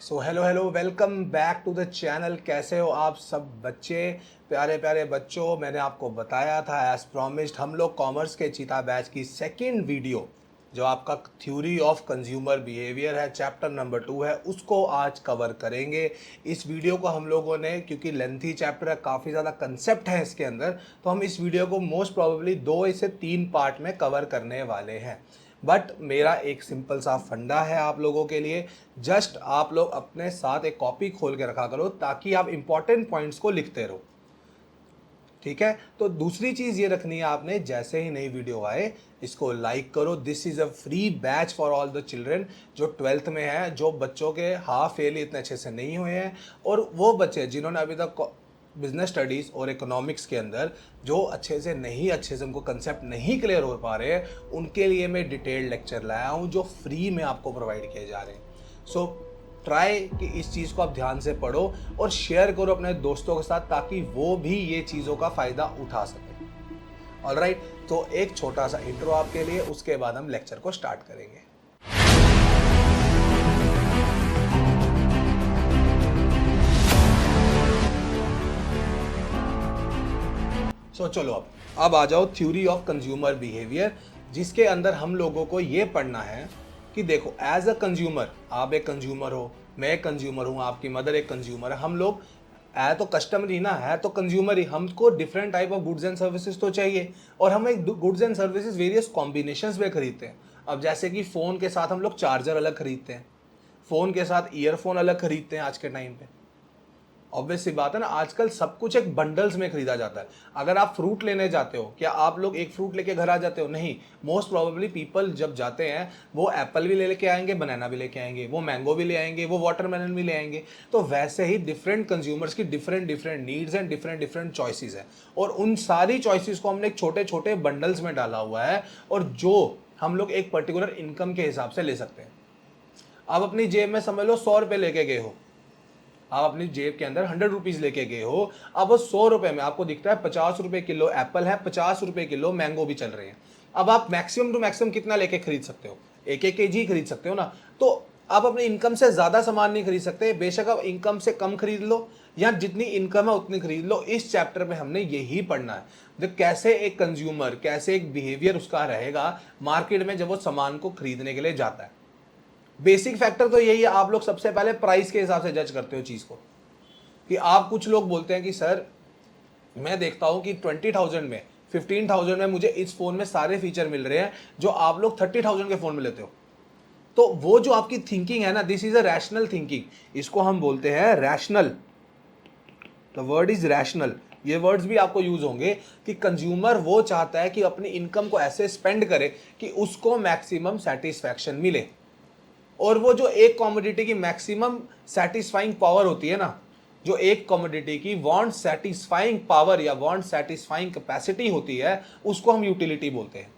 So hello hello, welcome back to the channel. कैसे हो आप सब बच्चे, प्यारे प्यारे बच्चों। मैंने आपको बताया था एज प्रॉमिस्ड, हम लोग कॉमर्स के चीता बैच की सेकंड वीडियो जो आपका थ्योरी ऑफ कंज्यूमर बिहेवियर है, चैप्टर नंबर 2 है, उसको आज कवर करेंगे। इस वीडियो को हम लोगों ने, क्योंकि लेंथी चैप्टर है, काफ़ी ज़्यादा कंसेप्ट है इसके अंदर, तो हम इस वीडियो को मोस्ट प्रोबेबली 2 से 3 पार्ट में कवर करने वाले हैं। बट मेरा एक सिंपल सा फंडा है आप लोगों के लिए। जस्ट आप लोग अपने साथ एक कॉपी खोल के रखा करो ताकि आप इंपॉर्टेंट पॉइंट्स को लिखते रहो। ठीक है, तो दूसरी चीज ये रखनी है आपने, जैसे ही नई वीडियो आए इसको लाइक करो। This is a free batch for all the children जो 12th में है, जो बच्चों के हाफ फेल इतने अच्छे से नहीं हुए हैं, और वो बच्चे जिन्होंने अभी तक बिजनेस स्टडीज़ और इकोनॉमिक्स के अंदर जो अच्छे से उनको कंसेप्ट नहीं क्लियर हो पा रहे हैं, उनके लिए मैं डिटेल्ड लेक्चर लाया हूँ जो फ्री में आपको प्रोवाइड किए जा रहे हैं। सो ट्राई कि इस चीज़ को आप ध्यान से पढ़ो और शेयर करो अपने दोस्तों के साथ ताकि वो भी ये चीज़ों का फ़ायदा उठा सके। ऑलराइट, तो एक छोटा सा इंट्रो आपके लिए, उसके बाद हम लेक्चर को स्टार्ट करेंगे। चलो अब आ जाओ थ्योरी ऑफ कंज्यूमर बिहेवियर, जिसके अंदर हम लोगों को ये पढ़ना है कि देखो, एज अ कंज्यूमर, आप एक कंज्यूमर हो, मैं एक कंज्यूमर हूँ, आपकी मदर एक कंज्यूमर है, हम लोग है तो कस्टमर ही ना, है तो कंज्यूमर ही। हमको different type of goods and services तो चाहिए, और हम एक goods and services various combinations में खरीदते हैं। अब जैसे कि फ़ोन के साथ हम लोग चार्जर अलग खरीदते हैं, फ़ोन के साथ ईयरफोन अलग खरीदते हैं आज के टाइम पे। ऑब्वियस सी बात है ना, आजकल सब कुछ एक बंडल्स में खरीदा जाता है। अगर आप फ्रूट लेने जाते हो, क्या आप लोग एक फ्रूट लेके घर आ जाते हो? नहीं। मोस्ट प्रोबेबली पीपल जब जाते हैं वो एप्पल भी ले लेके आएंगे, बनाना भी लेके आएंगे, वो मैंगो भी ले आएंगे, वो वाटरमेलन भी ले आएंगे। तो वैसे ही डिफरेंट कंज्यूमर्स की different different needs and different different choices है, और उन सारी चॉइसेस को हमने एक छोटे छोटे बंडल्स में डाला हुआ है, और जो हम लोग एक पर्टिकुलर इनकम के हिसाब से ले सकते हैं। आप अपनी जेब में समझ लो 100 रुपये लेके गए हो, आप अपनी जेब के अंदर 100 रुपीज लेके गए हो। अब वो 100 रुपए में आपको दिखता है 50 रुपए किलो एप्पल है, 50 रुपए किलो मैंगो भी चल रहे हैं। अब आप मैक्सिमम टू मैक्सिमम कितना लेके खरीद सकते हो? एक एक केजी खरीद सकते हो ना। तो आप अपनी इनकम से ज्यादा सामान नहीं खरीद सकते, बेशक आप इनकम से कम खरीद लो या जितनी इनकम है उतनी खरीद लो। इस चैप्टर में हमने यही पढ़ना है, जो कैसे एक कंज्यूमर, कैसे एक बिहेवियर उसका रहेगा मार्केट में जब वो सामान को खरीदने के लिए जाता है। बेसिक फैक्टर तो यही है, आप लोग सबसे पहले प्राइस के हिसाब से जज करते हो चीज को। कि आप, कुछ लोग बोलते हैं कि सर मैं देखता हूं कि 20,000 में, 15,000 में मुझे इस फोन में सारे फीचर मिल रहे हैं जो आप लोग 30,000 के फोन में लेते हो। तो वो जो आपकी थिंकिंग है ना, this is a rational thinking, इसको हम बोलते हैं rational. The word is rational. ये वर्ड्स भी आपको यूज होंगे कि कंज्यूमर वो चाहता है कि अपनी इनकम को ऐसे स्पेंड करे कि उसको मैक्सिमम सेटिस्फैक्शन मिले। और वो जो एक कॉमोडिटी की मैक्सिमम सेटिस्फाइंग पावर होती है ना, जो एक कॉमोडिटी की वांट सेटिस्फाइंग पावर या वांट सेटिस्फाइंग कैपेसिटी होती है, उसको हम यूटिलिटी बोलते हैं।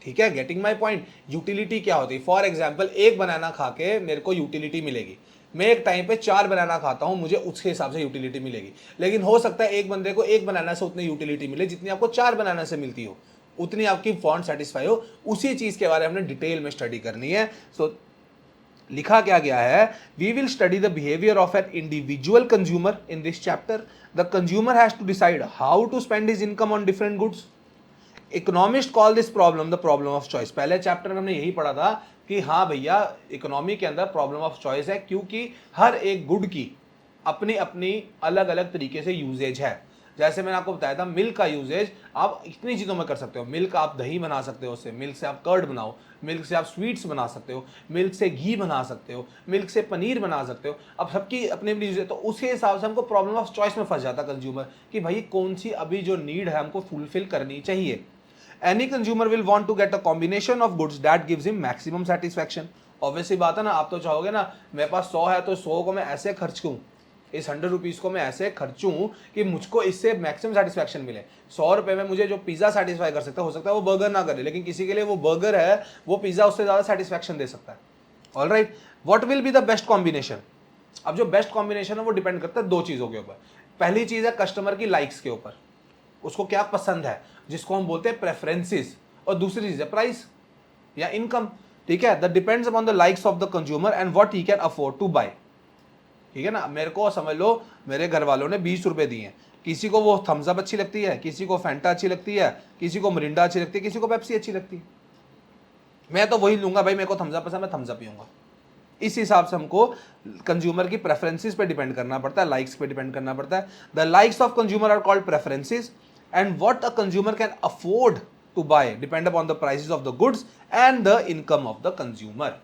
ठीक है, गेटिंग माई पॉइंट। यूटिलिटी क्या होती है? फॉर एग्जाम्पल, एक बनाना खा के मेरे को यूटिलिटी मिलेगी, मैं एक टाइम पे 4 बनाना खाता हूं, मुझे उसके हिसाब से यूटिलिटी मिलेगी। लेकिन हो सकता है एक बंदे को एक बनाना से उतनी यूटिलिटी मिले जितनी आपको 4 बनाना से मिलती हो, उतनी आपकी वांट सेटिस्फाई हो। उसी चीज के बारे में हमने डिटेल में स्टडी करनी है। सो लिखा क्या गया है, we will study the behaviour of an individual consumer in this chapter. The consumer has to decide how to spend his income on different goods. Economist call this problem the problem of choice. पहले chapter में हमने यही पढ़ा था कि हाँ भैया, economy के अंदर प्रॉब्लम ऑफ चॉइस है, क्योंकि हर एक गुड की अपनी अपनी अलग अलग तरीके से यूजेज है। जैसे मैंने आपको बताया था, मिल्क का यूजेज आप इतनी चीज़ों में कर सकते हो। मिल्क आप दही बना सकते हो, उससे मिल्क से आप कर्ड बनाओ, मिल्क से आप स्वीट्स बना सकते हो, मिल्क से घी बना सकते हो, मिल्क से पनीर बना सकते हो। अब सबकी अपनी अपनी यूज है, तो उसके हिसाब से हमको प्रॉब्लम ऑफ चॉइस में फंस जाता कंज्यूमर कि भाई कौन सी अभी जो नीड है हमको फुलफिल करनी चाहिए। Any consumer will want to get a combination of goods that gives him maximum satisfaction. Obviously बात है ना, आप तो चाहोगे ना मेरे पास 100 है तो 100 को मैं ऐसे खर्च करूँ, इस 100 रुपीज़ को मैं ऐसे खर्चूँ कि मुझको इससे मैक्सिमम सेटिस्फैक्शन मिले। 100 रुपये में मुझे जो पिज़्ज़ा सेटिस्फाई कर सकता है, हो सकता है वो बर्गर ना करे, लेकिन किसी के लिए वो बर्गर है, वो पिज़्ज़ा उससे ज़्यादा सेटिस्फैक्शन दे सकता है। All right, what will be the best combination? अब जो बेस्ट कॉम्बिनेशन है वो डिपेंड करता है 2 चीज़ों के ऊपर। पहली चीज़ है कस्टमर की लाइक्स के ऊपर, उसको क्या पसंद है, जिसको हम बोलते हैं प्रेफरेंसेस। और दूसरी चीज है प्राइस या इनकम। ठीक है, the depends upon the likes of the consumer and what he can afford to buy. ठीक है ना, मेरे को समझ लो मेरे घर वालों ने 20 रुपए दिए, किसी को वो थम्स अप अच्छी लगती है, किसी को फैंटा अच्छी लगती है, किसी को मिरिंडा अच्छी लगती है, किसी को पेप्सी अच्छी लगती है, मैं तो वही लूंगा भाई, मेरे को थम्स अप पसंद है, मैं थम्स अप पीऊंगा। इस हिसाब से हमको कंज्यूमर की प्रेफरेंसेस पे डिपेंड करना पड़ता है, लाइक्स पे डिपेंड करना पड़ता है। The likes of consumer are called preferences and what a consumer can afford to buy depend upon the prices of the goods and the income of the consumer.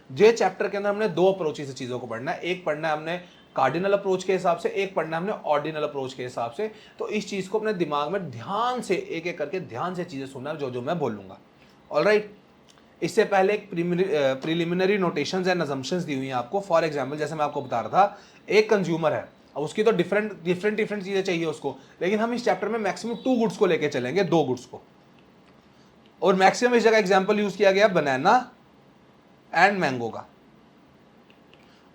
ये chapter के अंदर हमने दो approaches से चीजों को पढ़ना है, एक पढ़ना है हमने कार्डिनल अप्रोच के हिसाब से, एक पढ़ना है हमने ऑर्डिनल अप्रोच के हिसाब से। तो इस चीज को अपने दिमाग में ध्यान से एक एक करके ध्यान से चीजें सुनना जो जो मैं बोलूंगा। ऑलराइट, इससे पहले एक प्रीलिमिनरी नोटेशंस एंड अजम्पशंस दी हुई हैं आपको। फॉर एग्जांपल जैसे मैं आपको बता रहा था, एक कंज्यूमर है, अब उसकी तो डिफरेंट चीजें चाहिए उसको, लेकिन हम इस चैप्टर में मैक्सिमम 2 गुड्स को लेके चलेंगे, 2 गुड्स को, और मैक्सिमम इस जगह एग्जांपल यूज किया गया बनाना एंड मैंगो का।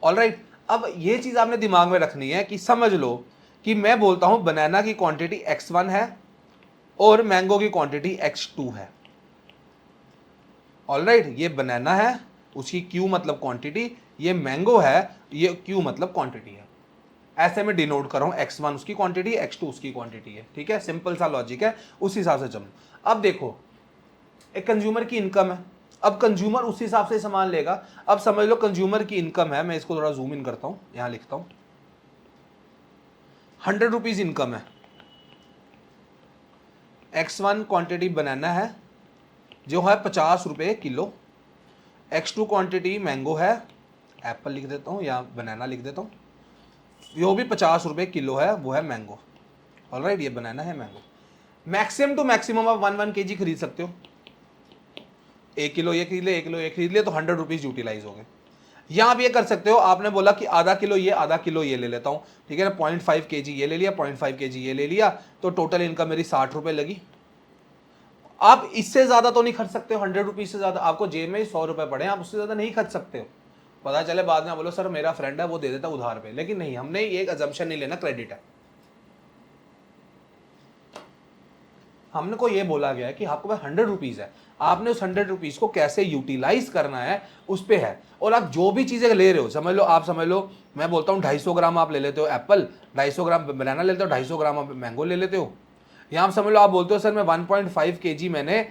ऑलराइट, अब ये चीज आपने दिमाग में रखनी है कि समझ लो कि मैं बोलता हूं बनाना की क्वांटिटी x1 है और मैंगो की क्वांटिटी x2 है। ऑलराइट, ये बनाना है, उसकी Q मतलब क्वांटिटी, ये मैंगो है, ये Q मतलब क्वांटिटी है। ऐसे में डिनोट कर रहा हूं, x1 उसकी क्वांटिटी, x2 उसकी क्वांटिटी है। ठीक है, सिंपल सा लॉजिक है, उस हिसाब से चलो। अब देखो, एक कंज्यूमर की इनकम है, अब कंज्यूमर उस हिसाब से सामान लेगा। अब समझ लो कंज्यूमर की इनकम है, मैं इसको थोड़ा जूम इन करता हूं, यहां लिखता हूं 100 रुपीज इनकम है, x1 क्वांटिटी बनाना है जो है 50 रुपये किलो, x2 क्वांटिटी मैंगो है, एप्पल लिख देता हूँ या बनाना लिख देता हूँ, जो भी 50 रुपये किलो है वो है मैंगो। ऑलराइट, ये बनाना है मैंगो। मैक्सिमम टू मैक्सिमम आप 1 kg खरीद सकते हो, 1 किलो ये खरीद ले, 1 किलो ये खरीद ले, तो 100 रुपीज यूटिलाइज हो गए। यहाँ आप ये कर सकते हो, आपने बोला कि आधा किलो ये ले लेता हूँ, ठीक है ना, 0.5 kg ये ले लिया, 0.5 kg ये ले लिया, तो टोटल इनकम मेरी 60 रुपये लगी। आप इससे ज्यादा तो नहीं खर्च सकते हो, 100 रुपीज से ज्यादा आपको जेब में 100 रुपए पड़े, आप उससे ज्यादा नहीं खर्च सकते हो। पता चले बाद में बोलो सर मेरा फ्रेंड है वो दे देता उधार पे, लेकिन नहीं, हमने ये एक अजम्पशन नहीं लेना, क्रेडिट है। हमने को ये बोला गया है कि आपके पास 100 रुपीज है, आपने उस 100 रुपीज को कैसे यूटिलाइज करना है उस पे है। और आप जो भी चीजें ले रहे हो, समझ लो, आप समझ लो मैं बोलता हूँ 250 ग्राम आप ले लेते हो एप्पल, 250 ग्राम बनाना लेते हो, 250 ग्राम आप मैंगो ले लेते हो। यहाँ आप समझ लो, आप बोलते हो सर मैं 1.5 kg मैंने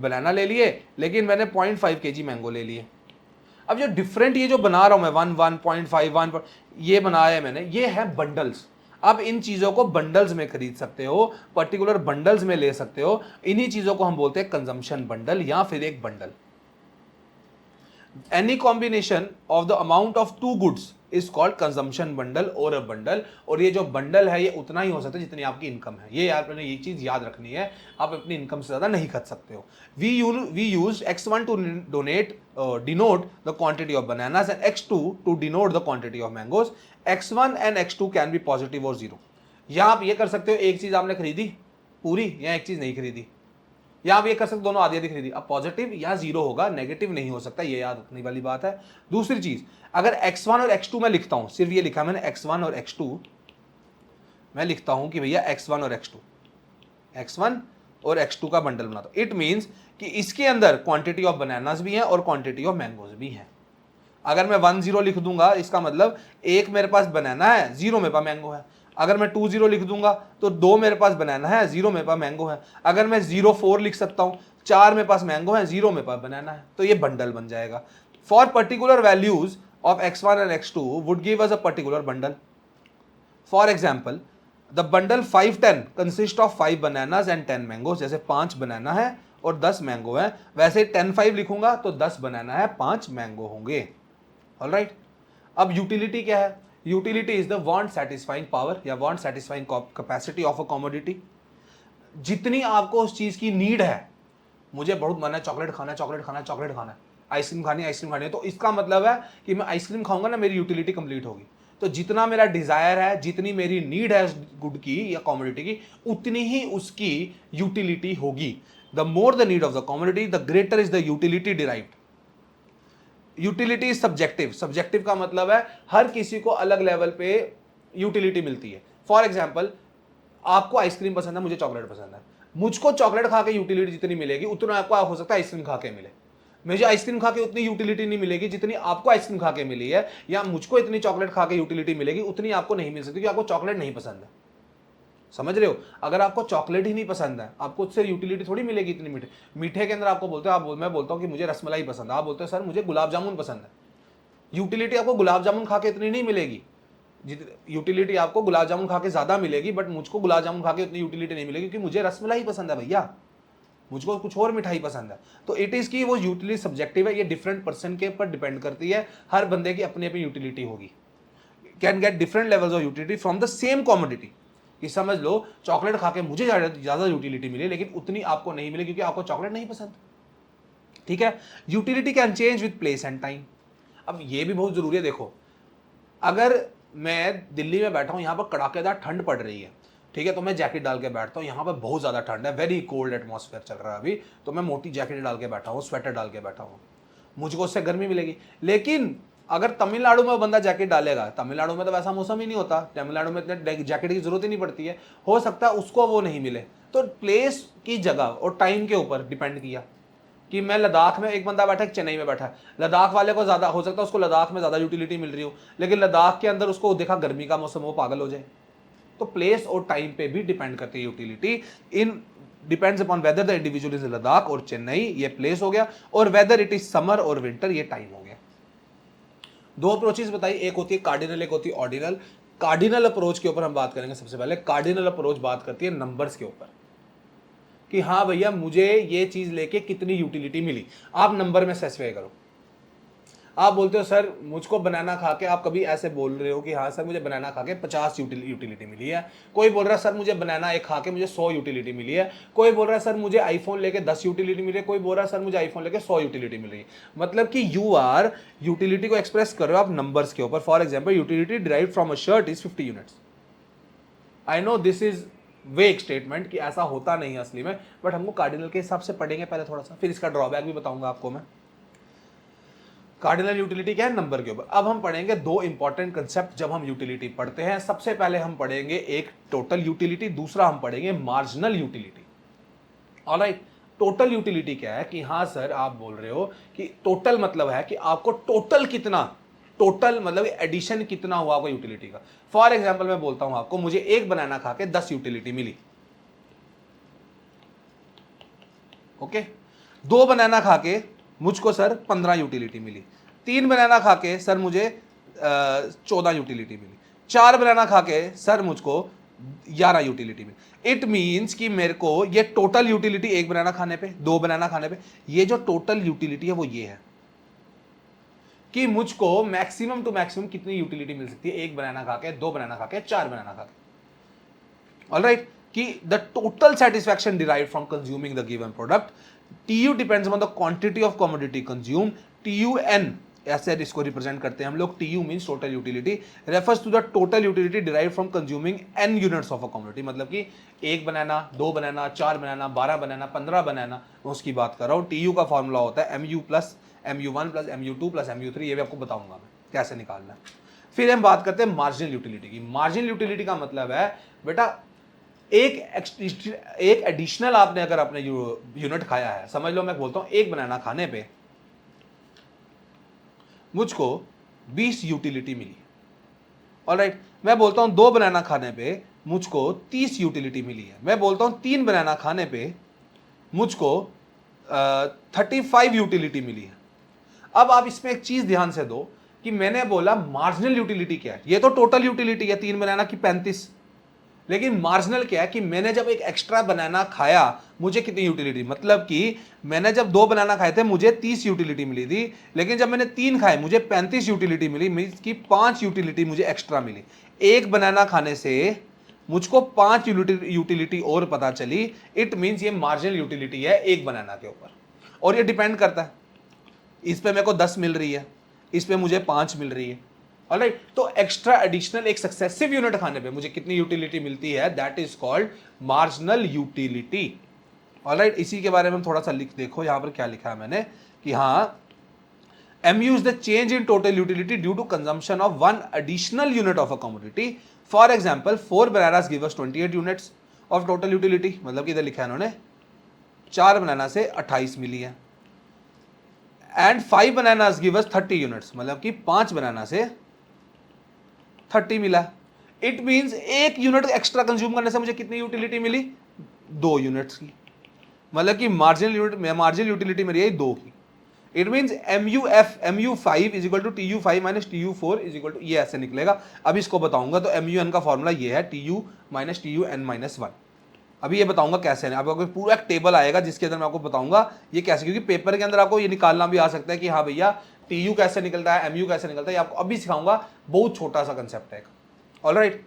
बनाना ले लिए, लेकिन मैंने 0.5 kg मैंगो ले लिए। अब जो डिफरेंट ये जो बना रहा हूं मैं 1.5 ये बनाया है मैंने, ये है बंडल्स। अब इन चीजों को बंडल्स में खरीद सकते हो, पर्टिकुलर बंडल्स में ले सकते हो। इन्हीं चीजों को हम बोलते हैं कंजम्पशन बंडल या फिर एक bundle. Any combination of the amount of 2 goods is called consumption bundle और अ बंडल। और ये जो बंडल है ये उतना ही हो सकता है जितनी आपकी इनकम है। ये यार मैंने ये चीज याद रखनी है, आप अपनी इनकम से ज्यादा नहीं खर्च सकते हो। We use x1 to denote the quantity of bananas and x2 to denote the quantity of mangoes. x1 and x2 can be positive और जीरो। या आप ये कर सकते हो, एक चीज आपने खरीदी पूरी या एक चीज नहीं खरीदी, या आप ये कर सकते दोनों आधी आधी खरीदी। अब पॉजिटिव या जीरो होगा, नेगेटिव नहीं हो सकता, ये याद रखने वाली बात है। दूसरी चीज, अगर x1 और x2 मैं लिखता हूं, सिर्फ ये लिखा मैंने x1 और x2, मैं लिखता हूं कि भैया x1 और x2 का बंडल बनाता हूं। इट मींस कि इसके अंदर क्वांटिटी ऑफ बनानास भी है और क्वांटिटी ऑफ मैंगोज भी है। अगर मैं 10 लिख दूंगा, इसका मतलब एक मेरे पास बनाना है, 0 मेरे पास मैंगो है। अगर मैं 20 लिख दूंगा तो 2 मेरे पास बनाना है, 0 मेरे पास मैंगो है। अगर मैं 04 लिख सकता हूं, 4 मेरे पास मैंगो है, 0 मेरे पास बनाना है, तो ये बंडल बन जाएगा। For particular values of x1 and x2 would give us a particular bundle. For example, the bundle 510 consist of 5 bananas and 10 mango. जैसे 5 बनाना है और 10 मैंगो है, वैसे 10-5 लिखूंगा तो 10 बनाना है, 5 मैंगो होंगे। ऑलराइट, अब यूटिलिटी क्या है? Utility is the want satisfying power या want satisfying capacity of a commodity. जितनी आपको उस चीज की नीड है, मुझे बहुत मन है चॉकलेट खाना है, चॉकलेट खाना है, चॉकलेट खाना है, आइसक्रीम खानी है, आइसक्रीम खानी है, तो इसका मतलब है कि मैं आइसक्रीम खाऊंगा ना, मेरी यूटिलिटी कंप्लीट होगी। तो जितना मेरा डिजायर है, जितनी मेरी नीड है उस गुड की या कमोडिटी की, उतनी ही उसकी यूटिलिटी होगी। The more the need of the commodity, the greater is the utility derived. Utility is subjective. Subjective का मतलब है हर किसी को अलग लेवल पे यूटिलिटी मिलती है। फॉर एग्जाम्पल, आपको आइसक्रीम पसंद है, मुझे चॉकलेट पसंद है। मुझको चॉकलेट खा के यूटिलिटी जितनी मिलेगी उतना आपको हो सकता है आइसक्रीम खा के मिले। मुझे आइसक्रीम खा के उतनी यूटिलिटी नहीं मिलेगी जितनी आपको आइसक्रीम खा के मिली है, या मुझको इतनी चॉकलेट खा के यूटिलिटी मिलेगी उतनी आपको नहीं मिल सकती, क्योंकि आपको चॉकलेट नहीं पसंद है। समझ रहे हो? अगर आपको चॉकलेट ही नहीं पसंद है, आपको उससे यूटिलिटी थोड़ी मिलेगी इतनी मीठे मीठे के अंदर। आपको बोलते हो, मैं बोलता हूँ कि मुझे रसमलाई पसंद है, आप बोलते हो सर मुझे गुलाब जामुन पसंद है। यूटिलिटी आपको गुलाब जामुन खा के इतनी नहीं मिलेगी, यूटिलिटी आपको गुलाब जामुन खा के ज्यादा मिलेगी, बट मुझको गुलाब जामुन खा के उतनी यूटिलिटी नहीं मिलेगी, क्योंकि मुझे रसमलाई पसंद है भैया, मुझको कुछ और मिठाई पसंद है। तो इट इज की वो यूटिलिटी सब्जेक्टिव है, ये डिफरेंट पर्सन के ऊपर डिपेंड करती है, हर बंदे की अपनी अपनी यूटिलिटी होगी। Can get different levels of utility from the same commodity. कि समझ लो चॉकलेट खा के मुझे ज्यादा यूटिलिटी मिली, लेकिन उतनी आपको नहीं मिली क्योंकि आपको चॉकलेट नहीं पसंद। ठीक है, utility can change with place and time. अब ये भी बहुत जरूरी है। देखो, अगर मैं दिल्ली में बैठा हूं, यहां पर कड़ाकेदार ठंड पड़ रही है, ठीक है, तो मैं जैकेट डाल के बैठता हूं। यहां पर बहुत ज्यादा ठंड है, वेरी कोल्ड एटमॉस्फेयर चल रहा है अभी, तो मैं मोटी जैकेट डाल के बैठा हूं, स्वेटर डाल के बैठा हूं, मुझको उससे गर्मी मिलेगी। लेकिन अगर तमिलनाडु में बंदा जैकेट डालेगा, तमिलनाडु में तो वैसा मौसम ही नहीं होता, तमिलनाडु में इतने जैकेट की जरूरत ही नहीं पड़ती है, हो सकता है उसको वो नहीं मिले। तो प्लेस की जगह और टाइम के ऊपर डिपेंड किया कि मैं लद्दाख में, एक बंदा बैठा है चेन्नई में बैठा है, लद्दाख वाले को ज्यादा हो सकता है उसको लद्दाख में ज्यादा यूटिलिटी मिल रही हो, लेकिन लद्दाख के अंदर उसको देखा गर्मी का मौसम, वो पागल हो जाए। तो प्लेस और टाइम पे भी डिपेंड करती है utility. In depends upon whether the individual is Ladakh और चेन्नई, ये प्लेस हो गया, और वेदर इट इज समर और विंटर, ये टाइम हो गया। दो अप्रोचेस बताई, एक होती है कार्डिनल, एक होती है ऑर्डिनल। कार्डिनल अप्रोच के ऊपर हम बात करेंगे। सबसे पहले कार्डिनल अप्रोच बात करती है नंबर्स के ऊपर, कि हाँ भैया मुझे ये चीज लेके कितनी यूटिलिटी मिली, आप नंबर में स्पेसिफाई करो। आप बोलते हो सर मुझको बनाना खा के, आप कभी ऐसे बोल रहे हो कि हाँ सर मुझे बनाना खा के 50 यूटिलिटी मिली है, कोई बोल रहा है सर मुझे बनाना एक खा के मुझे 100 यूटिलिटी मिली है, कोई बोल रहा है सर मुझे आईफोन लेके 10 यूटिलिटी मिली है, कोई बोल रहा है सर मुझे आईफोन लेके 100 यूटिलिटी मिल रही है। मतलब कि यू आर यूटिलिटी को एक्सप्रेस कर रहे हो आप नंबर्स के ऊपर। For example, utility derive from a shirt is 50 units. I know this is वेग स्टेटमेंट कि ऐसा होता नहीं है असली में, बट हमको कार्डिनल के हिसाब से पढ़ेंगे पहले थोड़ा सा, फिर इसका ड्रॉबैक भी बताऊंगा आपको मैं। कार्डिनल यूटिलिटी क्या है नंबर के ऊपर। अब हम पढ़ेंगे दो इंपॉर्टेंट कंसेप्ट जब हम यूटिलिटी पढ़ते हैं। सबसे पहले हम पढ़ेंगे एक टोटल यूटिलिटी, दूसरा हम पढ़ेंगे marginal utility. Alright, total utility क्या है कि हाँ सर आप बोल रहे हो कि टोटल मतलब है कि आपको टोटल कितना, टोटल मतलब एडिशन कितना हुआ आपको यूटिलिटी का। फॉर एग्जाम्पल मैं बोलता हूं आपको, मुझे एक बनाना खा के 10 यूटिलिटी मिली, ओके। 2 बनाना खा के मुझको सर 15 यूटिलिटी मिली, 3 बनाना खा के सर मुझे 14 यूटिलिटी मिली, 4 बनाना खा के सर मुझको 11 यूटिलिटी मिली। इट मीन्स कि मेरे को ये टोटल यूटिलिटी, एक बनाना खाने पे, 2 बनाना खाने पे, ये जो टोटल यूटिलिटी है वो ये है कि मुझको मैक्सिमम टू मैक्सिमम कितनी यूटिलिटी मिल सकती है, एक बनाना खा के, 2 बनाना खा के, 4 बनाना खा के। ऑलराइट, कि the total satisfaction derived from consuming the given product. TU depends on the quantity of commodity consume. TUN ऐसे इसको रिप्रेजेंट करते हैं हम लोग। TU means total utility, refers to the total utility derived from consuming n units of a commodity. मतलब कि एक बनाना, 2 बनाना, 4 बनाना, 12 बनाना, 15 बनाना, मैं उसकी बात कर रहा हूँ। TU का फॉर्मूला होता है MU plus MU1 plus MU2 plus MU3, ये भी आपको बताऊंगा मैं कैसे निकालना है। फिर हम बात करते हैं मार्जिनल यूटिलिटी की। मार्जिनल यूटिलिटी का मतलब है बेटा एक एडिशनल आपने अगर अपने यूनिट खाया है, समझ लो मैं बोलता हूं एक बनाना खाने पे मुझको 20 यूटिलिटी मिली। ऑलराइट, मैं बोलता हूं 2 बनाना खाने पे मुझको 30 यूटिलिटी मिली है। मैं बोलता हूं 3 बनाना खाने पे मुझको 35 यूटिलिटी मिली है। अब आप इसमें एक चीज ध्यान से दो कि मैंने बोला मार्जिनल यूटिलिटी क्या है। ये तो टोटल यूटिलिटी है 3 बनाना की 35, लेकिन मार्जिनल क्या है कि मैंने जब एक एक्स्ट्रा बनाना खाया मुझे कितनी यूटिलिटी, मतलब कि मैंने जब 2 बनाना खाए थे मुझे 30 यूटिलिटी मिली थी, लेकिन जब मैंने 3 खाए मुझे 35 यूटिलिटी मिली, मींस कि 5 यूटिलिटी मुझे एक्स्ट्रा मिली। एक बनाना खाने से मुझको 5 यूटिलिटी और पता चली। इट मींस ये मार्जिनल यूटिलिटी है एक बनाना के ऊपर, और ये डिपेंड करता है, इस पे मेरे को 10 मिल रही है, इस पे मुझे 5 मिल रही है। ऑलराइट, तो एक्स्ट्रा एडिशनल एक सक्सेसिव यूनिट खाने पे मुझे कितनी यूटिलिटी मिलती है, that is called marginal utility. Alright, इसी के बारे में थोड़ा सा देखो यहां पर क्या लिखा है मैंने कि हाँ, MU is the change in total utility due to consumption of one additional unit of a commodity. For example, 4 bananas give us 28 units of total utility। मतलब कि इधर लिखा है इन्होंने 4 बनाना से 28 मिली है। And 5 bananas give us 30 units, मतलब कि 5 बनाना से 30 मिला। It means 1 unit extra consume करने से मुझे कितनी यूटिलिटी मिली, 2 यूनिट्स की, मतलब कि मार्जिनल यूटिलिटी मेरी आई 2 की। It means MU5 is equal to TU5 minus TU4 is equal to, ये ऐसे निकलेगा। अब इसको बताऊंगा, तो MUN का फॉर्मूला ये है TU माइनस TUN माइनस 1। अभी ये बताऊंगा कैसे है, आपको पूरा एक टेबल आएगा जिसके अंदर मैं आपको बताऊंगा ये कैसे, क्योंकि पेपर के अंदर आपको ये निकालना भी आ सकता है कि हाँ भैया TU कैसे निकलता है, MU कैसे निकलता है, ये आपको अभी सिखाऊंगा, बहुत छोटा सा कंसेप्ट है। ऑलराइट,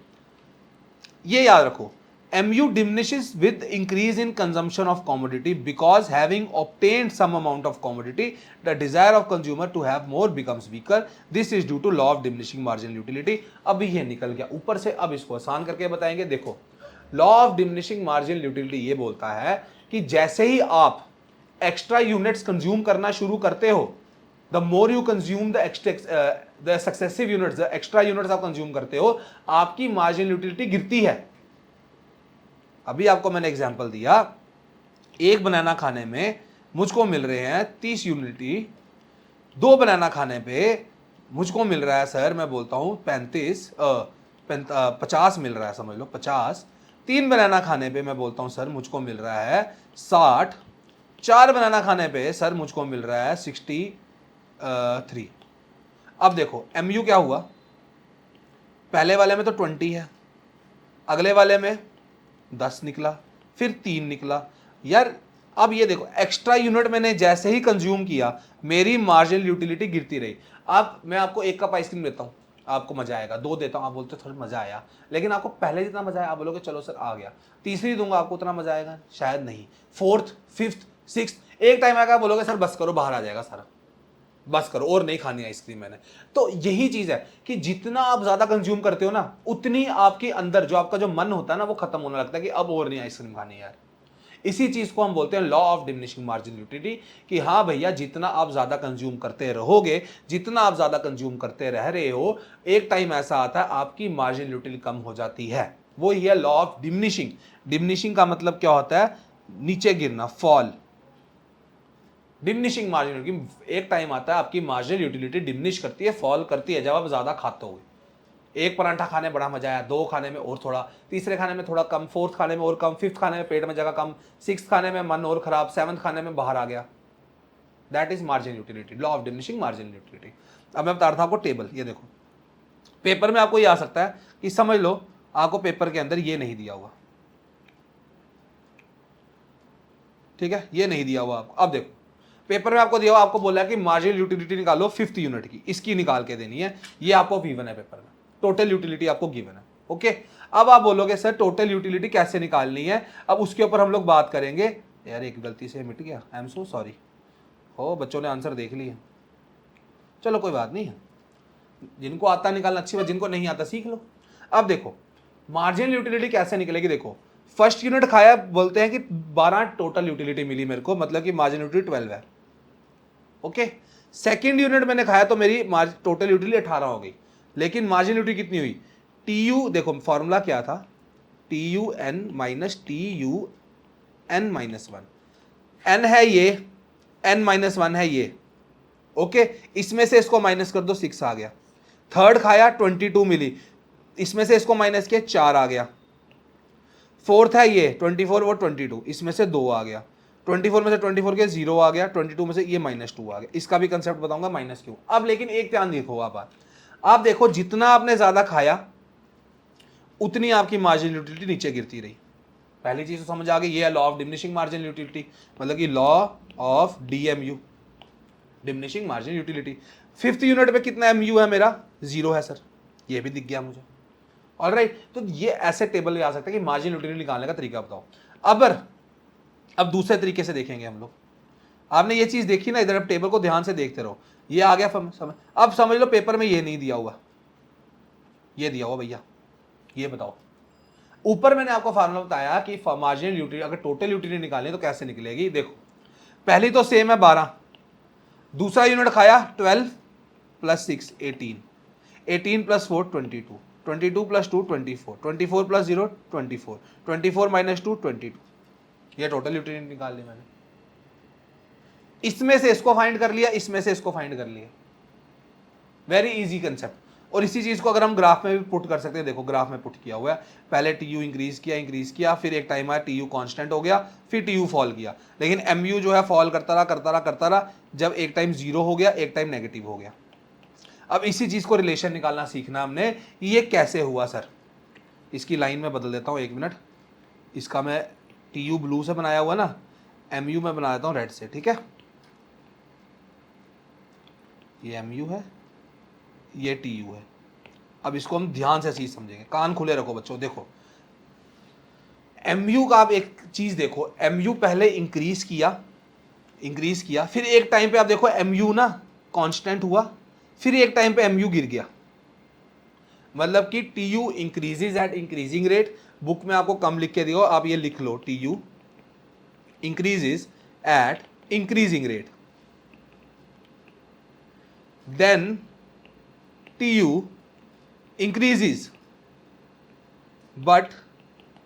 ये याद रखो, MU diminishes with increase in consumption of commodity because having obtained some amount of commodity, the desire of consumer to have more becomes weaker. This is due to law of diminishing marginal utility. अभी ये निकल गया ऊपर से, अब इसको आसान करके बताएंगे। देखो, law of diminishing marginal utility ये बोलता है कि जैसे ही आप एक्स्ट्रा यूनिट्स कंज्यूम करना शुरू करते हो, the more you consume the successive units, the extra units आप कंज्यूम करते हो, आपकी मार्जिनल यूटिलिटी गिरती है। अभी आपको मैंने एग्जांपल दिया, एक बनाना खाने में मुझको मिल रहे हैं 30 यूनिटी, 2 बनाना खाने पे मुझको मिल रहा है सर, मैं बोलता हूं 50 मिल रहा है, समझ लो 50। 3 बनाना खाने पे मैं बोलता हूं सर मुझको मिल रहा है 60। 4 बनाना खाने पे सर मुझको मिल रहा है 63। अब देखो MU क्या हुआ, पहले वाले में तो 20 है, अगले वाले में 10 निकला, फिर 3 निकला। यार अब ये देखो, एक्स्ट्रा यूनिट मैंने जैसे ही कंज्यूम किया, मेरी मार्जिनल यूटिलिटी गिरती रही। अब मैं आपको 1 कप आइसक्रीम देता हूँ, आपको मजा आएगा, 2 देता हूँ, आप बोलते हो थोड़ा मजा आया, लेकिन आपको पहले जितना मजा आया आप बोलोगे चलो सर आ गया। तीसरी दूंगा आपको उतना मजा आएगा शायद नहीं, 4th 5th 6th एक टाइम आएगा बोलोगे सर बस करो, बाहर आ जाएगा सारा, बस करो और नहीं खानी आइसक्रीम मैंने। तो यही चीज है कि जितना आप ज्यादा कंज्यूम करते हो ना, उतनी आपके अंदर जो आपका जो मन होता है ना, वो खत्म होने लगता है कि अब और नहीं आइसक्रीम खानी यार। इसी चीज को हम बोलते हैं law of diminishing marginal utility, कि हाँ भैया जितना आप ज्यादा कंज्यूम करते रहोगे, जितना आप ज्यादा कंज्यूम करते रह रहे हो, एक टाइम ऐसा आता है आपकी मार्जिनल यूटिलिटी कम हो जाती है। वो ही है लॉ ऑफ डिमिनिशिंग। डिमिनिशिंग का मतलब क्या होता है, नीचे गिरना, फॉल। डिमिनिशिंग मार्जिनल यूटिलिटी, एक टाइम आता है आपकी मार्जिनल यूटिलिटी डिमिनिश करती है, फॉल करती है, जब आप ज्यादा खाते हो। एक परांठा खाने बड़ा मजा आया, 2 खाने में और थोड़ा, तीसरे खाने में थोड़ा कम, 4th खाने में और कम, 5th खाने में पेट में जगह कम, 6th खाने में मन और खराब, 7th खाने में बाहर आ गया। That is marginal utility, law of diminishing marginal utility. अब मैं बता रहा था आपको टेबल, ये देखो पेपर में आपको ये आ सकता है कि समझ लो आपको पेपर के अंदर ये नहीं दिया हुआ, ठीक है, ये नहीं दिया हुआ आपको। अब देखो पेपर में आपको दिया हुआ, आपको बोला है कि मार्जिनल यूटिलिटी निकालो 5th यूनिट की, इसकी निकाल के देनी है, ये आपको गिवन है पेपर में, टोटल यूटिलिटी आपको गिवन है। ओके, अब आप बोलोगे सर टोटल यूटिलिटी कैसे निकालनी है, अब उसके ऊपर हम लोग बात करेंगे। यार एक गलती से मिट गया, आई एम सो सॉरी। हो बच्चों ने आंसर देख लिया, चलो कोई बात नहीं है, जिनको आता निकालना अच्छी बात, जिनको नहीं आता सीख लो। अब देखो मार्जिनल यूटिलिटी कैसे निकलेगी, देखो फर्स्ट यूनिट खाया, बोलते हैं कि 12 टोटल यूटिलिटी मिली मेरे को, मतलब कि मार्जिनल यूटिलिटी 12 है। ओके, सेकेंड यूनिट मैंने खाया तो मेरी टोटल यूटिलिटी 18 हो गई, लेकिन मार्जिनल यूटिलिटी कितनी हुई, TU, देखो फॉर्मूला क्या था, TUN minus TUN minus 1, n है ये, n माइनस 1 है ये। ओके, इसमें से इसको माइनस कर दो, 6 आ गया। थर्ड खाया 22 मिली, इसमें से इसको माइनस किया 4 आ गया। 4th है ये 24 और 22, इसमें से 2 आ गया। 24 में से 24 के 0 आ गया, 22 में से ये -2 आ गया। इसका भी कंसेप्ट बताऊंगा माइनस क्यों। अब लेकिन एक ध्यान देखो, आप देखो जितना आपने ज्यादा खाया उतनी आपकी मार्जिनल यूटिलिटी नीचे गिरती रही। पहली चीज तो समझ आ गई, ये है law of diminishing marginal utility, मतलब कि law of DMU, diminishing marginal utility. 5th unit पे कितना MU है मेरा, 0 है सर, ये भी दिख गया मुझे। ऑलराइट, तो ये ऐसे टेबल आ सकता है कि मार्जिनल यूटिलिटी निकालने का तरीका बताओ। अब दूसरे तरीके से देखेंगे हम लोग। आपने ये चीज देखी ना, इधर अब टेबल को ध्यान से देखते रहो, ये आ गया समझ। अब समझ लो पेपर में ये नहीं दिया हुआ, ये दिया हुआ भैया, ये बताओ। ऊपर मैंने आपको फार्मूला बताया कि मार्जिनल यूटिलिटी अगर टोटल यूटिलिटी निकालनी तो कैसे निकलेगी। देखो पहली तो सेम है 12, दूसरा यूनिट खाया 12 plus 6 18, 18 plus 4 22, 22 plus 2 24, 24 plus 0 24, 24 minus 2 22, ये टोटल यूटिलिटी निकाल ली मैंने। इसमें से इसको फाइंड कर लिया, इसमें से इसको फाइंड कर लिया। Very easy concept. और इसी चीज को अगर हम ग्राफ में भी पुट कर सकते हैं, देखो ग्राफ में पुट किया हुआ है, पहले टी यू इंक्रीज किया, फिर एक टाइम आया टी यू कॉन्स्टेंट हो गया, फिर टी यू फॉल किया, लेकिन एम यू जो है फॉल करता रहा, जब एक टाइम जीरो हो गया, एक टाइम नेगेटिव हो गया। अब इसी चीज को रिलेशन निकालना सीखना हमने, ये कैसे हुआ सर। इसकी लाइन में बदल देता हूं, एक मिनट। इसका मैं टी यू ब्लू से बनाया हुआ ना, एम यू में बना देता हूं रेड से, ठीक है। ये एम यू है, ये टी यू है। अब इसको हम ध्यान से चीज समझेंगे, कान खुले रखो बच्चों। देखो एम यू का आप एक चीज देखो, एम यू पहले इंक्रीज किया, फिर एक टाइम पे आप देखो एम यू ना कांस्टेंट हुआ, फिर एक टाइम पे एम यू गिर गया। मतलब कि T U increases at increasing rate. Book में आपको कम लिख के दियो, आप ये लिख लो, T U increases at increasing rate, then TU increases but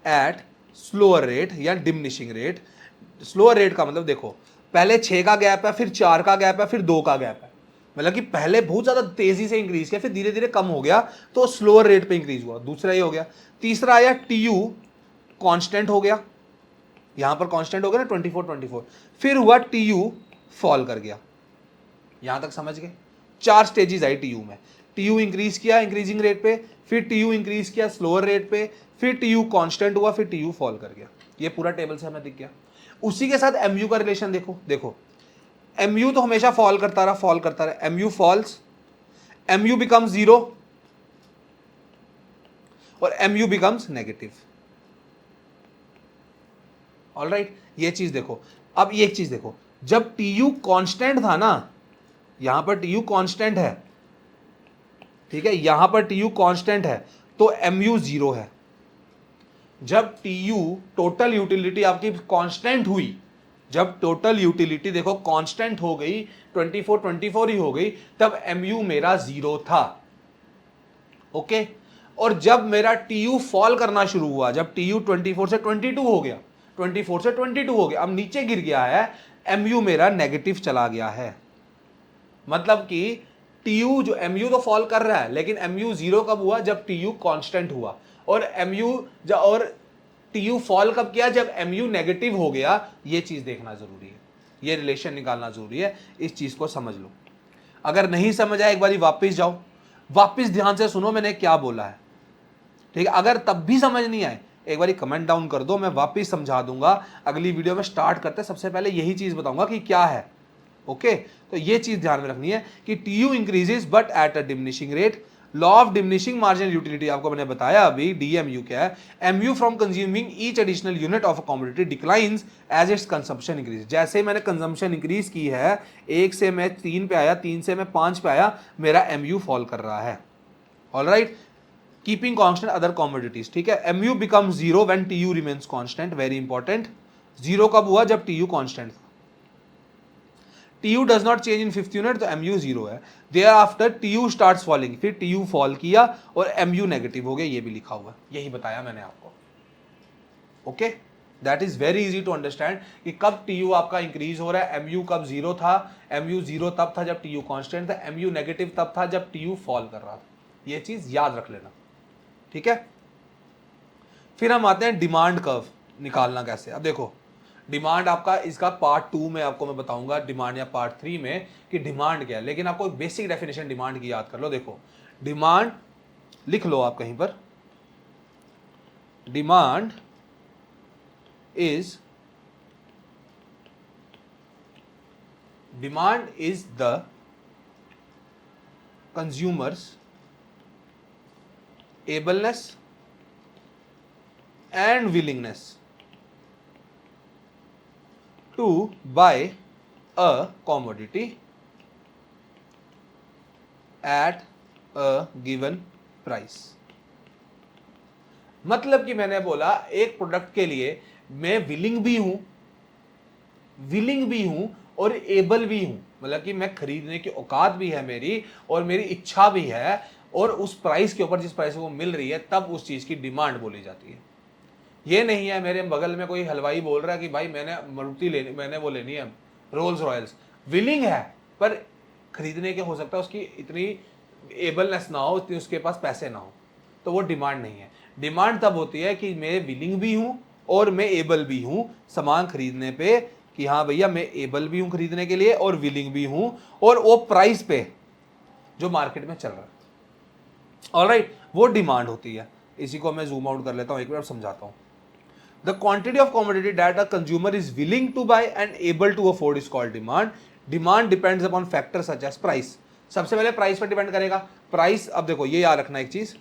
at slower rate या diminishing rate। slower rate का मतलब देखो, पहले 6 का गैप है, फिर 4 का गैप है, फिर 2 का गैप है। मतलब कि पहले बहुत ज्यादा तेजी से इंक्रीज किया, फिर धीरे धीरे कम हो गया, तो स्लोअर रेट पे इंक्रीज हुआ। दूसरा ये हो गया। तीसरा आया TU कांस्टेंट हो गया, यहां पर कांस्टेंट हो गया ना 24, फिर हुआ TU फॉल कर गया। यहां तक समझ गए। 4 स्टेजेस आई टीयू में। टीयू इंक्रीज किया इंक्रीजिंग रेट पे, फिर टीयू इंक्रीज किया स्लोअर रेट पे, फिर टीयू कांस्टेंट हुआ, फिर टीयू फॉल कर गया। ये पूरा टेबल से हमें दिख गया। उसी के साथ एमयू का रिलेशन देखो एमयू तो हमेशा फॉल करता रहा, एमयू फॉल्स, एमयू बिकम्स 0 और एमयू बिकम्स नेगेटिव। ऑलराइट, ये चीज देखो। अब ये एक चीज देखो, जब टीयू कांस्टेंट था ना, यहां पर टीयू कांस्टेंट है, ठीक है, यहां पर टीयू कांस्टेंट है, तो एमयू 0 है। जब टीयू टोटल यूटिलिटी आपकी कांस्टेंट हुई, जब टोटल यूटिलिटी देखो कांस्टेंट हो गई, 24 ही हो गई, तब एमयू मेरा 0 था। ओके। और जब मेरा टीयू फॉल करना शुरू हुआ, जब टीयू 24 से 22 हो गया, 24 से 22 हो गया, अब नीचे गिर गया है, एमयू मेरा नेगेटिव चला गया है। मतलब कि टीयू जो एमयू तो फॉल कर रहा है, लेकिन एमयू 0 कब हुआ, जब टीयू कांस्टेंट हुआ। और टीयू फॉल कब किया, जब एमयू नेगेटिव हो गया। ये चीज देखना जरूरी है, ये रिलेशन निकालना जरूरी है। इस चीज को समझ लो। अगर नहीं समझ आए, एक बार वापस जाओ, वापस ध्यान से सुनो मैंने क्या बोला है, ठीक है। अगर तब भी समझ नहीं आए, एक बार कमेंट डाउन कर दो, मैं वापस समझा दूंगा। अगली वीडियो में स्टार्ट करते सबसे पहले यही चीज बताऊंगा कि क्या है। ओके, तो ये चीज ध्यान में रखनी है कि TU increases but at a diminishing rate. Law of diminishing marginal utility आपको मैंने बताया अभी, डीएमयू क्या है। MU from consuming each additional unit of a commodity declines as its consumption increase. जैसे मैंने कंजम्पशन इंक्रीज की है, 1 से मैं 3 पे आया, 3 से मैं 5 पे आया, मेरा एमयू फॉल कर रहा है। Alright, keeping constant other commodities, ठीक है। MU become 0 when TU remains constant. Very important. 0 कब हुआ, जब टीयू कांस्टेंट था। TU does not change in 5th unit, तो MU 0 है। Thereafter TU starts falling, फिर TU फॉल किया और MU नेगेटिव हो गया, ये भी लिखा हुआ है, यही बताया मैंने आपको। Okay, that is very easy to understand कि कब TU आपका इंक्रीज हो रहा है। MU कब 0 था, MU 0 तब था जब TU कांस्टेंट था, MU नेगेटिव तब था जब TU फॉल कर रहा था। ये चीज याद रख लेना, ठीक है। फिर हम आते हैं डिमांड कर्व निकालना कैसे। अब देखो डिमांड आपका, इसका पार्ट 2 में आपको मैं बताऊंगा डिमांड, या पार्ट 3 में कि डिमांड क्या है, लेकिन आपको बेसिक डेफिनेशन डिमांड की याद कर लो। देखो डिमांड लिख लो आप कहीं पर, demand is the consumers ableness and willingness to buy a commodity at a given price। मतलब कि मैंने बोला एक प्रोडक्ट के लिए मैं विलिंग भी हूं और एबल भी हूं। मतलब कि मैं खरीदने की औकात भी है मेरी, और मेरी इच्छा भी है, और उस प्राइस के ऊपर जिस प्राइस को मिल रही है, तब उस चीज की डिमांड बोली जाती है। ये नहीं है मेरे बगल में कोई हलवाई बोल रहा है कि भाई मैंने मारुति लेनी, मैंने वो लेनी है रोल्स रॉयल्स, विलिंग है पर खरीदने के हो सकता है उसकी इतनी एबलनेस ना हो, इतनी उसके पास पैसे ना हो, तो वो डिमांड नहीं है। डिमांड तब होती है कि मैं विलिंग भी हूं और मैं एबल भी हूं सामान खरीदने पे, कि हाँ भैया मैं एबल भी हूं खरीदने के लिए और विलिंग भी हूं, और वो प्राइस पे जो मार्केट में चल रहा है। ऑलराइट, वो डिमांड होती है। इसी को मैं जूम आउट कर लेता हूं, एक बार समझाता हूं। The quantity of commodity that a consumer is willing to buy and able to afford is called demand. Demand depends upon factor such as price. सबसे पहले प्राइस पर डिपेंड करेगा। प्राइस, अब देखो ये याद रखना एक चीज,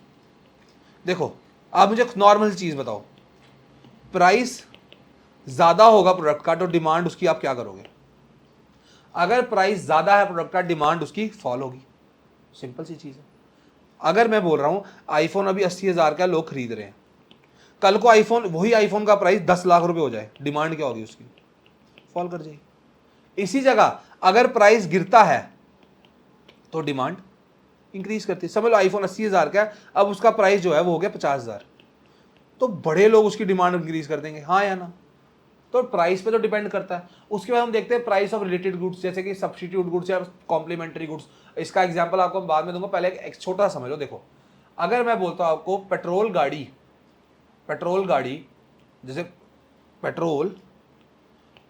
देखो आप मुझे नॉर्मल चीज बताओ, प्राइस ज्यादा होगा प्रोडक्ट का तो डिमांड उसकी आप क्या करोगे? अगर प्राइस ज्यादा है प्रोडक्ट का, डिमांड उसकी फॉल होगी। सिंपल सी चीज है। अगर मैं बोल रहा हूं आईफोन अभी 80,000 का लोग खरीद रहे हैं, कल को आईफोन, वही आईफोन का प्राइस 10 लाख रुपए हो जाए, डिमांड क्या होगी उसकी? फॉल कर जाएगी। इसी जगह अगर प्राइस गिरता है तो डिमांड इंक्रीज करती है। समझ लो आईफोन 80,000 का है, अब उसका प्राइस जो है वो हो गया 50,000, तो बड़े लोग उसकी डिमांड इंक्रीज कर देंगे, हाँ या ना? तो प्राइस पे तो डिपेंड करता है। उसके बाद हम देखते हैं प्राइस ऑफ रिलेटेड गुड्स, जैसे कि सब्स्टिट्यूट गुड्स या कॉम्प्लीमेंट्री गुड्स। इसका एग्जांपल आपको बाद में दूंगा, पहले एक छोटा समझ लो। देखो अगर मैं बोलता हूं आपको पेट्रोल गाड़ी, जैसे पेट्रोल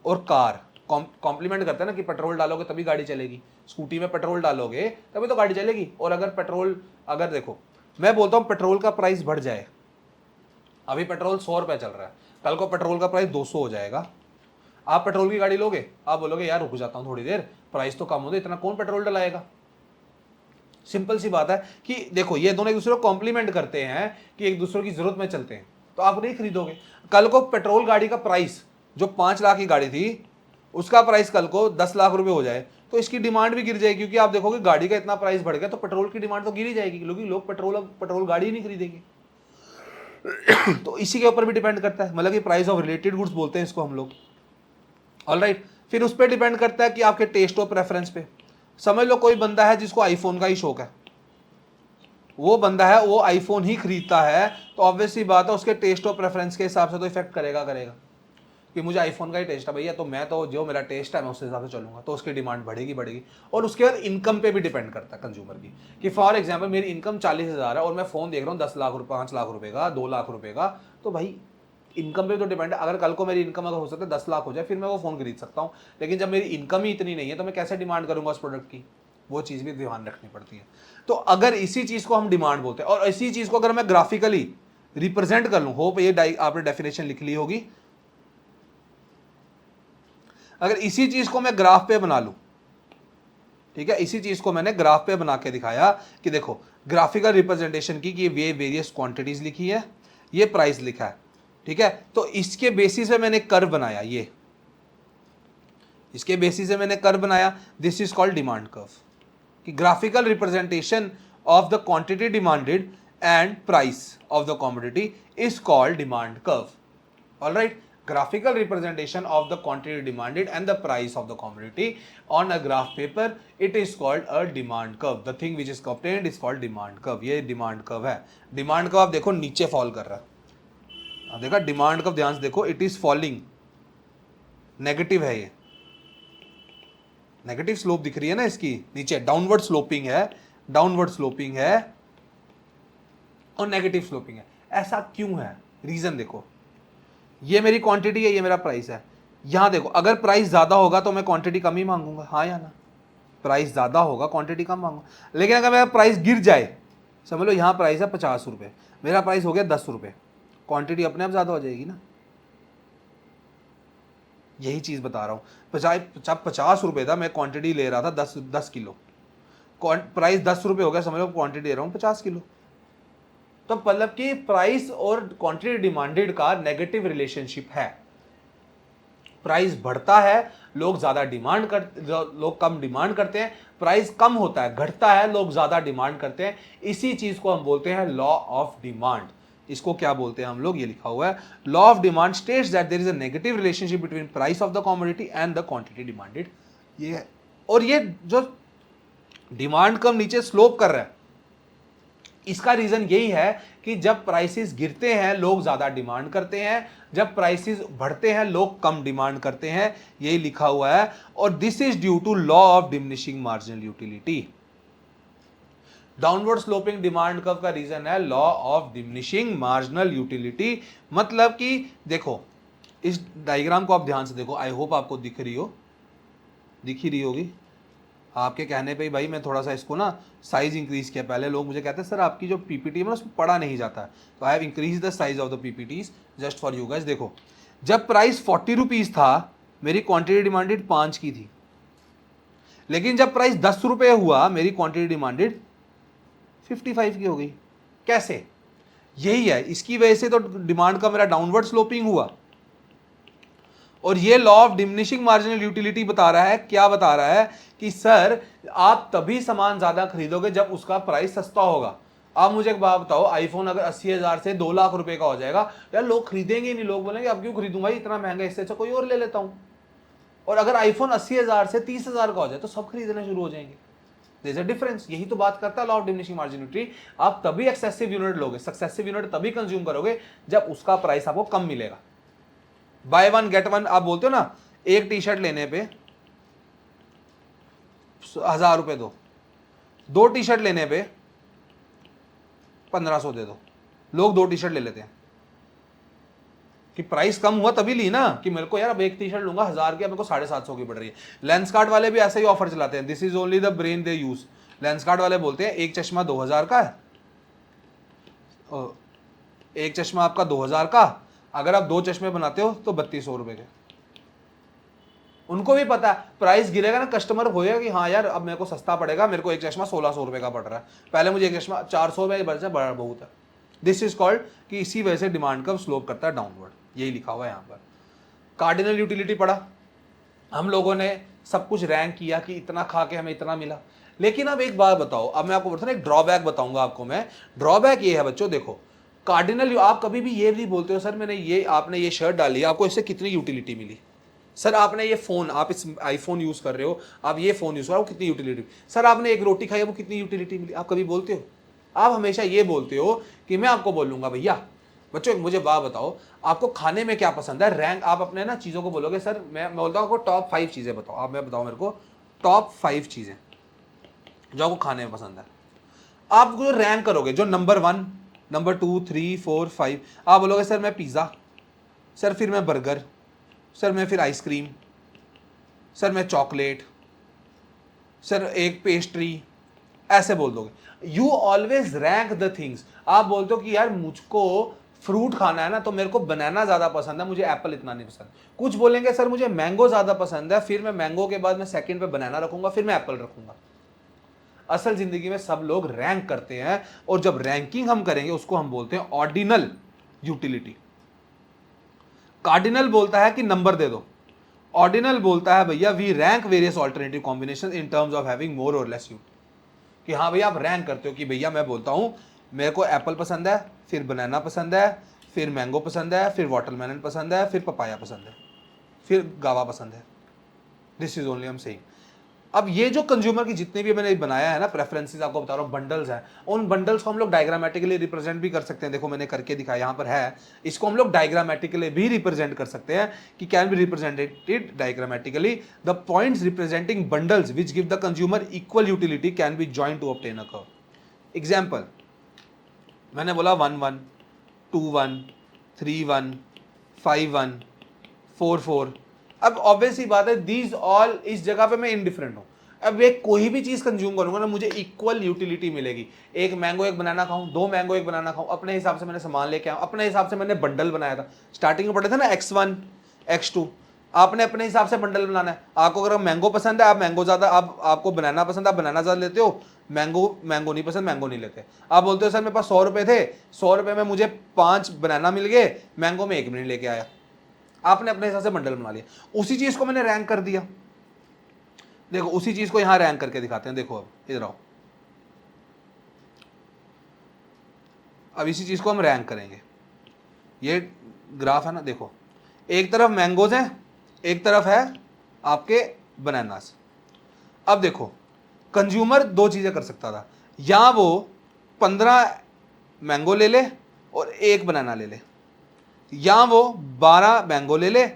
और कार कॉम्प्लीमेंट करते हैं ना, कि पेट्रोल डालोगे तभी गाड़ी चलेगी, स्कूटी में पेट्रोल डालोगे तभी तो गाड़ी चलेगी। और अगर देखो मैं बोलता हूं पेट्रोल का प्राइस बढ़ जाए, अभी पेट्रोल 100 रुपए चल रहा है, कल को पेट्रोल का प्राइस 200 हो जाएगा, आप पेट्रोल की गाड़ी लोगे? आप बोलोगे यार रुक जाता हूं थोड़ी देर, प्राइस तो कम हो गया, इतना कौन पेट्रोल डलाएगा? सिंपल सी बात है कि देखो ये दोनों एक दूसरे को कॉम्प्लीमेंट करते हैं, कि एक दूसरे की जरूरत में चलते हैं, तो आप नहीं खरीदोगे। कल को पेट्रोल गाड़ी का प्राइस जो 5 लाख की गाड़ी थी, उसका प्राइस कल को 10 लाख रुपए हो जाए, तो इसकी डिमांड भी गिर जाएगी, क्योंकि आप देखोगे गाड़ी का इतना प्राइस बढ़ गया तो पेट्रोल की डिमांड तो गिर ही जाएगी, क्योंकि लोग पेट्रोल गाड़ी ही नहीं खरीदेंगे। तो इसी के ऊपर भी डिपेंड करता है, मतलब कि प्राइस ऑफ रिलेटेड गुड्स बोलते हैं इसको हम लोग। ऑलराइट, फिर उस पर डिपेंड करता है कि आपके टेस्ट और प्रेफरेंस पे। समझ लो कोई बंदा है जिसको आईफोन का ही शौक है, वो बंदा है वो आईफोन ही खरीदता है, तो ऑब्वियसली बात है उसके टेस्ट और प्रेफरेंस के हिसाब से तो इफेक्ट करेगा कि मुझे आईफोन का ही टेस्ट है भैया, तो मैं तो जो मेरा टेस्ट है मैं उस हिसाब से चलूंगा, तो उसकी डिमांड बढ़ेगी। और उसके बाद इनकम पे भी डिपेंड करता है कंज्यूमर की, कि फॉर एग्जांपल मेरी इनकम 40,000 है और मैं फोन देख रहा हूँ 10 लाख रुपए, 5 लाख रुपए का, 2 लाख रुपए का, तो भाई इनकम पे तो डिपेंड है। अगर कल को मेरी इनकम अगर हो सकता है 10 लाख हो जाए, फिर मैं वो फोन खरीद सकता हूँ, लेकिन जब मेरी इनकम ही इतनी नहीं है तो मैं कैसे डिमांड करूंगा उस प्रोडक्ट की? वो चीज़ भी ध्यान रखनी पड़ती है। तो अगर इसी चीज़ को हम डिमांड बोलते हैं, और इसी चीज़ को अगर मैं ग्राफिकली रिप्रेजेंट कर लूँ, होप ये आपने डेफिनेशन लिख ली होगी, अगर इसी चीज़ को मैं ग्राफ पे बना लूँ, ठीक है, इसी चीज़ को मैंने ग्राफ पे बना के दिखाया कि देखो ग्राफिकल रिप्रेजेंटेशन की, कि ये वेरियस क्वांटिटीज लिखी है, ये प्राइस लिखा है, ठीक है, तो इसके बेसिस पे मैंने कर्व बनाया, ये इसके बेसिस पे मैंने कर्व बनाया, this is called demand curve. कि graphical representation of the quantity demanded and price of the commodity is called demand curve. Alright, graphical representation of the quantity demanded and the price of the commodity on a graph paper, it is called a demand curve. The thing which is obtained is called demand curve. ये demand curve है। demand curve आप देखो नीचे fall कर रहा है, आप देखा demand curve ध्यान से देखो, it is falling, नेगेटिव है, ये नेगेटिव स्लोप दिख रही है ना इसकी, नीचे डाउनवर्ड स्लोपिंग है और नेगेटिव स्लोपिंग है। ऐसा क्यों है? रीजन देखो, ये मेरी क्वांटिटी है, ये मेरा प्राइस है। यहां देखो अगर प्राइस ज्यादा होगा तो मैं क्वांटिटी कम ही मांगूंगा, हाँ या ना? प्राइस ज्यादा होगा क्वांटिटी कम मांगूंगा। लेकिन अगर मेरा प्राइस गिर जाए, समझ लो यहां प्राइस है 50 रुपए, मेरा प्राइस हो गया 10 रुपए, क्वांटिटी अपने आप ज्यादा हो जाएगी ना। यही चीज बता रहा हूं, 50 रुपए था, मैं क्वांटिटी ले रहा था 10 किलो, प्राइस 10 रुपए हो गया, समझ लो क्वांटिटी ले रहा हूं 50 किलो। तो मतलब कि प्राइस और क्वांटिटी डिमांडेड का नेगेटिव रिलेशनशिप है। प्राइस बढ़ता है, लोग ज्यादा डिमांड करते, लोग कम डिमांड करते हैं, प्राइस कम होता है, घटता है, लोग ज्यादा डिमांड करते हैं। इसी चीज को हम बोलते हैं लॉ ऑफ डिमांड। इसको क्या बोलते हैं हम लोग, ये लिखा हुआ है, law of demand states that there is a negative relationship between price of the commodity and the quantity demanded. ये है, और ये जो डिमांड कम नीचे स्लोप कर रहा है, इसका रीजन यही है कि जब प्राइसेस गिरते हैं लोग ज्यादा डिमांड करते हैं, जब प्राइसेस बढ़ते हैं लोग कम डिमांड करते हैं, यही लिखा हुआ है। और this is due to law of diminishing marginal utility. Downward sloping demand curve का रीजन है law of diminishing marginal utility. मतलब कि देखो इस डायग्राम को आप ध्यान से देखो, आई होप आपको दिख ही रही होगी। आपके कहने पे ही भाई मैं थोड़ा सा इसको ना साइज इंक्रीज किया। पहले लोग मुझे कहते हैं सर आपकी जो पीपीटी है ना उसमें पढ़ा नहीं जाता है, तो I have increase the size of the PPTs just for you guys. देखो जब प्राइस 40 रुपीज था मेरी क्वांटिटी डिमांडेड 5 की थी, लेकिन जब प्राइस 10 रुपये हुआ मेरी क्वांटिटी डिमांडेड 55 की हो गई। कैसे? यही है, इसकी वजह से तो डिमांड का मेरा डाउनवर्ड स्लोपिंग हुआ। और ये law of diminishing marginal utility बता रहा है, क्या बता रहा है कि सर आप तभी सामान ज्यादा खरीदोगे जब उसका प्राइस सस्ता होगा। आप मुझे एक बात बताओ, आईफोन अगर 80,000 से 2 लाख रुपए का हो जाएगा, यार लोग खरीदेंगे नहीं, लोग बोलेंगे अब क्यों खरीदूं भाई इतना महंगा, इससे अच्छा कोई और ले लेता हूं। और अगर आईफोन 80,000 से 30,000 का हो जाए तो सब खरीदना शुरू हो जाएंगे। There is a difference. यही तो बात करता है law of diminishing marginal utility. आप तभी एक्सेसिव यूनिट लोगे, सक्सेसिव यूनिट तभी कंज्यूम करोगे जब उसका प्राइस आपको कम मिलेगा। बाय वन गेट वन आप बोलते हो ना, एक टी शर्ट लेने पे 1000 रुपए दो, 2 टी शर्ट लेने पे 1500 दे दो। लोग 2 टी शर्ट ले लेते हैं कि प्राइस कम हुआ तभी ली ना, कि मेरे को यार अब एक टी शर्ट लूंगा 1000 की, मेरे को 750 की पड़ रही है। लेंस कार्ड वाले भी ऐसे ही ऑफर चलाते हैं, this is only the brain they use. Lens card वाले बोलते हैं एक चश्मा 2000 का है, एक चश्मा आपका 2000 का, अगर आप 2 चश्मे बनाते हो तो 3200 रुपए के। उनको भी पता है प्राइस गिरेगा ना, कस्टमर होएगा कि हाँ यार अब मेरे को सस्ता पड़ेगा, मेरे को एक चश्मा 1600 रुपए का पड़ रहा है, पहले मुझे एक चश्मा 400 रुपए बड़ा बहुत है। दिस इज कॉल्ड कि इसी वजह से डिमांड कर्व स्लोप करता है डाउनवर्ड, यही लिखा हुआ है यहाँ पर। कार्डिनल यूटिलिटी पढ़ा हम लोगों ने, सब कुछ रैंक किया कि इतना खा के हमें इतना मिला। लेकिन अब एक बात बताओ, अब मैं आपको बताऊँ एक ड्रॉबैक बताऊंगा आपको मैं। ड्रॉबैक ये है बच्चों, देखो कार्डिनल आप कभी भी ये नहीं बोलते हो सर मैंने ये, आपने ये शर्ट डाली आपको इससे कितनी यूटिलिटी मिली। सर आपने ये फोन, आप इस आईफोन यूज कर रहे हो, आप ये फोन यूज कर रहे हो, कितनी यूटिलिटी। सर आपने एक रोटी खाई वो कितनी यूटिलिटी मिली, आप कभी बोलते हो? आप हमेशा ये बोलते हो कि मैं आपको बोलूंगा भैया। बच्चों मुझे बात बताओ, आपको खाने में क्या पसंद है, रैंक आप अपने ना चीजों को बोलोगे। सर मैं बोलता हूँ आपको टॉप 5 चीजें बताओ, आप मैं बताओ मेरे को टॉप 5 चीजें जो आपको खाने में पसंद है। आप जो रैंक करोगे, जो नंबर 1, नंबर 2, 3, 4, 5, आप बोलोगे सर मैं पिज़्ज़ा, सर फिर मैं बर्गर, सर मैं फिर आइसक्रीम, सर मैं चॉकलेट, सर एक पेस्ट्री, ऐसे बोल दोगे। You always rank the things. आप बोलते हो कि यार मुझको फ्रूट खाना है ना तो मेरे को बनाना ज़्यादा पसंद है, मुझे एप्पल इतना नहीं पसंद। कुछ बोलेंगे सर मुझे मैंगो ज़्यादा पसंद है, फिर मैं मैंगो के बाद मैं सेकंड पे बनाना रखूंगा, फिर मैं एप्पल रखूंगा। असल जिंदगी में सब लोग रैंक करते हैं, और जब रैंकिंग हम करेंगे उसको हम बोलते हैं ऑर्डिनल यूटिलिटी। कार्डिनल बोलता है कि नंबर दे दो, ऑर्डिनल बोलता है भैया we rank various alternative combination in terms of having more और लेस यूट। कि हाँ भैया आप रैंक करते हो कि भैया मैं बोलता हूँ मेरे को एप्पल पसंद है, फिर बनाना पसंद है, फिर मैंगो पसंद है, फिर वाटरमेलन पसंद है, फिर पपाया पसंद है, फिर गावा पसंद है। This is only I am saying. अब ये जो कंज्यूमर की जितने भी मैंने बनाया है ना प्रेफरेंसेस, आपको बता रहा हूँ बंडल्स हैं, उन बंडल्स को हम लोग डायग्रामेटिकली रिप्रेजेंट भी कर सकते हैं। देखो मैंने करके दिखाया यहाँ पर है, इसको हम लोग डायग्रामेटिकली भी रिप्रेजेंट कर सकते हैं कि can be represented diagrammatically. The points representing bundles which give the consumer equal utility can be joint to obtain a curve. Example मैंने बोला 1 1, 2 1, 3 1, 5 1, 4 4। अब ऑब्वियस ही बात है दीज ऑल, इस जगह पे मैं इनडिफरेंट हूं। अब एक कोई भी चीज कंज्यूम करूंगा ना मुझे इक्वल यूटिलिटी मिलेगी। एक मैंगो एक बनाना खाऊं, 2 मैंगो एक बनाना खाऊं, अपने हिसाब से मैंने सामान लेके आऊं, अपने हिसाब से मैंने बंडल बनाया था। स्टार्टिंग में पढ़े थे ना X1 X2, आपने अपने हिसाब से बंडल बनाना है। आपको अगर मैंगो पसंद है आप मैंगो ज्यादा, आपको बनाना पसंद है आप बनाना ज्यादा लेते हो, मैंगो नहीं पसंद मैंगो नहीं लेते। आप बोलते हो सर मेरे पास 100 रुपए थे, 100 रुपए में मुझे 5 बनाना मिल गए, मैंगो में 1 भी नहीं लेके आया। आपने अपने हिसाब से बंडल बना लिया, उसी चीज को मैंने रैंक कर दिया। देखो उसी चीज को यहां रैंक करके दिखाते हैं। देखो अब इधर आओ, अब इसी चीज को हम रैंक करेंगे। ये ग्राफ है ना, देखो एक तरफ मैंगोज हैं, एक तरफ है आपके बनानास। अब देखो कंज्यूमर 2 चीजें कर सकता था, या वो 15 मैंगो ले ले और 1 बनाना ले ले, या वो 12 मैंगो ले ले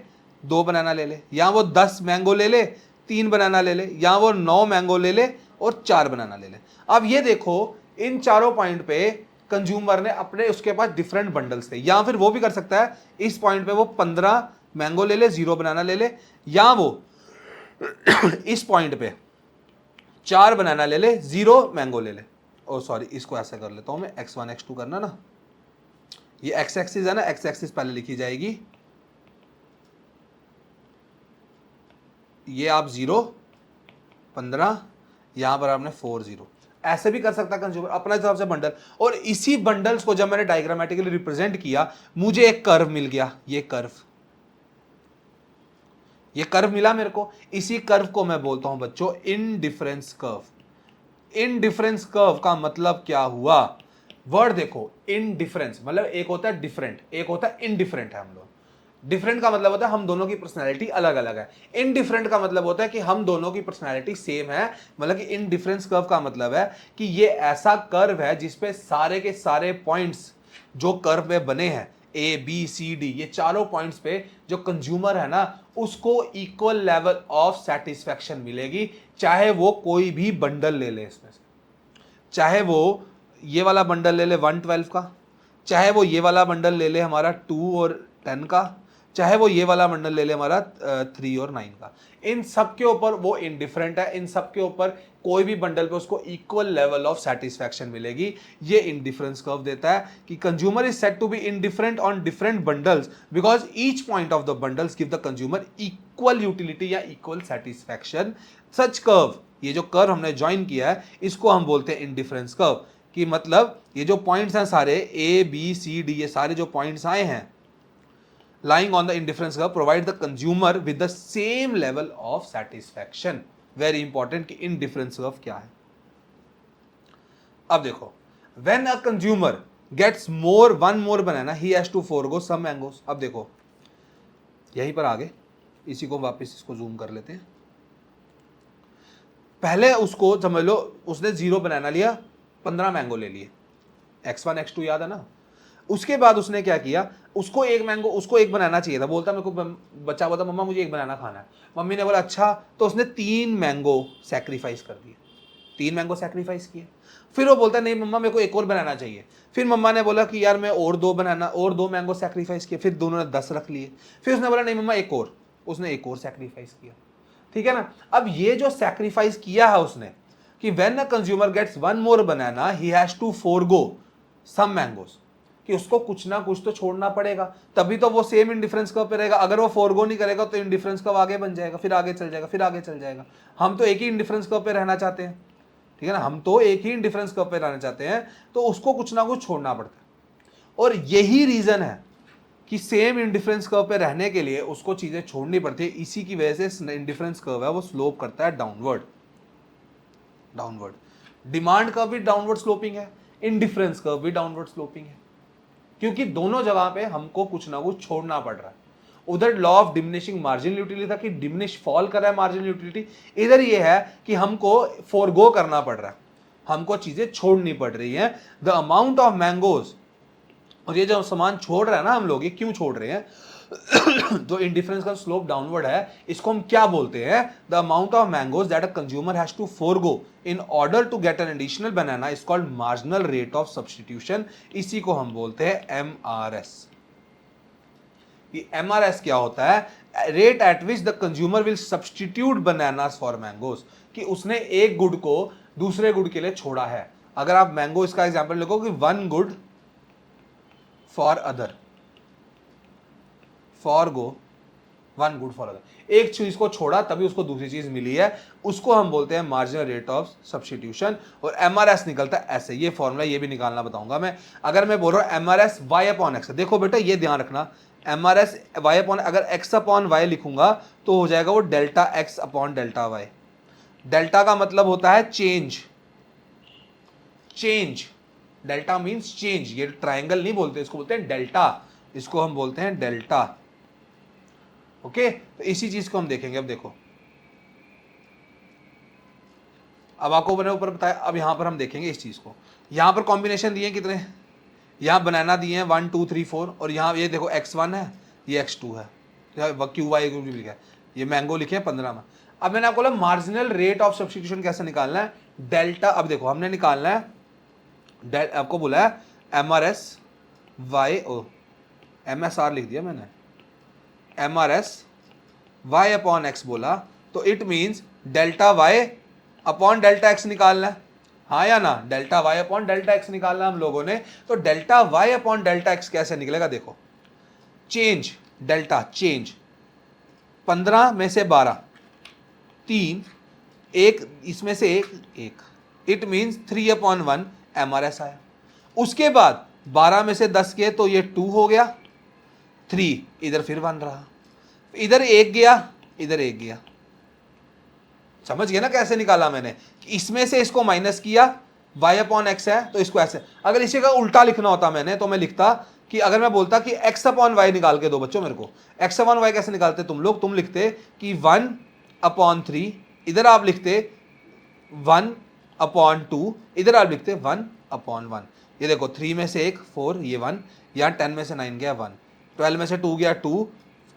2 बनाना ले ले, या वो 10 मैंगो ले ले 3 बनाना ले ले, या वो 9 मैंगो ले ले और 4 बनाना ले ले। अब ये देखो इन चारों पॉइंट पे कंज्यूमर ने अपने उसके पास डिफरेंट बंडल्स थे, या फिर वो भी कर सकता है इस पॉइंट पे वो 15 मैंगो ले ले 0 बनाना ले ले, या वो इस पॉइंट पे 4 बनाना ले ले 0 मैंगो ले ले। ओ सॉरी, इसको ऐसा कर लेता हूं मैं, x1 x2 करना ना, ये x एक्सिस है ना, x एक्सिस पहले लिखी जाएगी, ये आप 0 15, यहां पर आपने 4 0, ऐसे भी कर सकता कंज्यूमर अपना हिसाब से बंडल। और इसी बंडल्स को जब मैंने डायग्रामेटिकली रिप्रेजेंट किया मुझे एक कर्व मिल गया, ये कर्व मिला मेरे को। इसी कर्व को मैं बोलता हूं बच्चों इनडिफरेंस कर्व। इनडिफरेंस कर्व का मतलब क्या हुआ, वर्ड देखो, इनडिफरेंस मतलब एक होता है डिफरेंट, एक होता है इनडिफरेंट है। हम लोग डिफरेंट का मतलब होता है हम दोनों की पर्सनैलिटी अलग अलग है, इनडिफरेंट का मतलब होता है कि हम दोनों की पर्सनैलिटी सेम है। मतलब कि इनडिफरेंस कर्व का मतलब है कि ये ऐसा कर्व है जिसपे सारे के सारे पॉइंट्स जो कर्व में बने हैं ए बी सी डी, ये चारों पॉइंट्स पे जो कंज्यूमर है ना उसको इक्वल लेवल ऑफ सेटिस्फैक्शन मिलेगी, चाहे वो कोई भी बंडल ले ले इसमें से, चाहे वो ये वाला बंडल ले ले 112 का, चाहे वो ये वाला बंडल ले ले हमारा 2 और 10 का, चाहे वो ये वाला बंडल ले ले हमारा 3 और 9 का। इन सब के ऊपर वो इनडिफरेंट है, इन सब के ऊपर कोई भी बंडल पे उसको इक्वल लेवल ऑफ सेटिस्फैक्शन मिलेगी। ये इनडिफरेंस कर्व देता है कि consumer is said to be indifferent on different bundles because each point of the bundles give the consumer equal utility या इक्वल सेटिस्फैक्शन। सच कर्व, ये जो कर्व हमने join किया है इसको हम बोलते हैं इनडिफरेंस कर्व। कि मतलब ये जो पॉइंट्स हैं सारे ए बी सी डी, ये सारे जो पॉइंट्स आए हैं lying on the indifference curve provide the consumer with the same level of satisfaction। very important कि indifference curve क्या है। अब देखो when a consumer gets one more banana he has to forgo some mangoes। अब देखो यहीं पर आगे इसी को वापस इसको जूम कर लेते हैं। पहले उसको समझ लो उसने 0 बनाना लिया, 15 मैंगो ले लिए, x1 x2 याद है ना। उसके बाद उसने क्या किया, उसको एक बनाना चाहिए था, बोलता मेरे को बच्चा बोलता मम्मा मुझे एक बनाना खाना है। मम्मी ने बोला अच्छा, तो उसने 3 मैंगो सैक्रिफाइस कर दिए, 3 मैंगो सैक्रिफाइस किए। फिर वो बोलता नहीं मम्मा मेरे को एक और बनाना चाहिए। फिर मम्मा ने बोला कि यार मैं और 2 मैंगो सैक्रिफाइस किए, फिर दोनों ने 10 रख लिए। फिर उसने बोला नहीं मम्मा एक और, उसने एक और सैक्रिफाइस किया, ठीक है ना। अब ये जो सैक्रिफाइस किया है उसने कि when a consumer gets one more banana he has to forgo some mangoes, कि उसको कुछ ना कुछ तो छोड़ना पड़ेगा, तभी तो वो सेम इंडिफरेंस कर्व पे रहेगा। अगर वो फोरगो नहीं करेगा तो इंडिफरेंस कर्व आगे बन जाएगा, फिर आगे चल जाएगा, फिर आगे चल जाएगा। हम तो एक ही इंडिफरेंस कर्व पे रहना चाहते हैं, ठीक है ना, हम तो एक ही इंडिफरेंस कर्व पे रहना चाहते हैं, तो उसको कुछ ना कुछ छोड़ना पड़ता है। और यही रीजन है कि सेम इंडिफरेंस कर्व पे रहने के लिए उसको चीजें छोड़नी पड़ती है। इसी की वजह से इंडिफरेंस कर्व है वो स्लोप करता है डाउनवर्ड। डिमांड कर्व भी डाउनवर्ड स्लोपिंग है, इंडिफरेंस कर्व भी डाउनवर्ड स्लोपिंग है, क्योंकि दोनों जगह पे हमको कुछ ना कुछ छोड़ना पड़ रहा है। उधर law of diminishing marginal utility था कि डिमिनिश फॉल कर रहा है मार्जिनल यूटिलिटी, इधर ये है कि हमको फोरगो करना पड़ रहा है, हमको चीजें छोड़नी पड़ रही हैं। द अमाउंट ऑफ मैंगोज, और ये जो सामान छोड़ रहा है ना हम लोग, ये क्यों छोड़ रहे हैं जो इंडिफरेंस का स्लोप डाउनवर्ड है इसको हम क्या बोलते हैं, the amount of mangoes that a consumer has to forgo in order to get an additional banana is called marginal rate of substitution. इसी को हम बोलते हैं एमआरएस। ये एमआरएस क्या होता है, rate at which the consumer will substitute bananas for mangoes, कि उसने एक गुड को दूसरे गुड के लिए छोड़ा है। अगर आप मैंगो इसका एग्जांपल लिखो कि 1 good for other, forgo 1 good for other, एक चीज को छोड़ा तभी उसको दूसरी चीज मिली है, उसको हम बोलते हैं मार्जिनल रेट ऑफ सब्स्टिट्यूशन। और एमआरएस निकलता है ऐसे, ये फॉर्मूला ये भी निकालना बताऊंगा मैं। अगर मैं बोल रहा हूं एमआरएस वाई अपॉन एक्स, देखो बेटा ये ध्यान रखना, एमआरएस वाई अपॉन, अगर एक्स अपॉन वाई लिखूंगा तो हो जाएगा वो delta X upon delta Y. Delta का मतलब होता है change, change, delta means change. ये ट्राइंगल नहीं बोलते, इसको बोलते हैं डेल्टा, इसको हम बोलते हैं डेल्टा। ओके, तो इसी चीज को हम देखेंगे। अब देखो, अब आपको मैंने ऊपर बताया, अब यहाँ पर हम देखेंगे इस चीज़ को। यहाँ पर कॉम्बिनेशन दिए कितने, यहाँ बनाना दिए हैं 1 2 3 4, और यहाँ ये देखो x1 है, ये x2 है, क्यू वाई लिखा है, ये मैंगो लिखे हैं 15 में। अब मैंने आपको बोला मार्जिनल रेट ऑफ सब्स्टिट्यूशन कैसे निकालना है, डेल्टा। अब देखो हमने निकालना है, आपको बोला है MRS वाई, ओ MSR लिख दिया मैंने, MRS y अपॉन x बोला, तो it means delta y upon delta x निकालना है, हाँ या ना, delta y upon delta x निकालना हम लोगों ने। तो delta y upon delta x कैसे निकलेगा, देखो चेंज, डेल्टा चेंज 15 में से 12, 3, एक इसमें से एक, इट मीन्स 3 अपॉन 1 MRS आया। उसके बाद 12 में से 10 के तो ये 2 हो गया, 3 इधर फिर 1 रहा, इधर 1 गया, इधर 1 गया। समझ गया ना कैसे निकाला मैंने, इसमें से इसको माइनस किया, y अपॉन एक्स है तो इसको ऐसे। अगर इसी का उल्टा लिखना होता मैंने तो मैं लिखता कि अगर मैं बोलता कि x अपॉन वाई निकाल के दो बच्चों मेरे को, x अपॉन वाई कैसे निकालते तुम लोग, तुम लिखते कि 1 अपॉन 3, इधर आप लिखते 1 अपॉन 2, इधर आप लिखते 1 अपॉन 1। ये देखो 3 में से 1 4, ये 1, यहाँ 10 में से 9 गया 1, 12 में से 2 गया 2,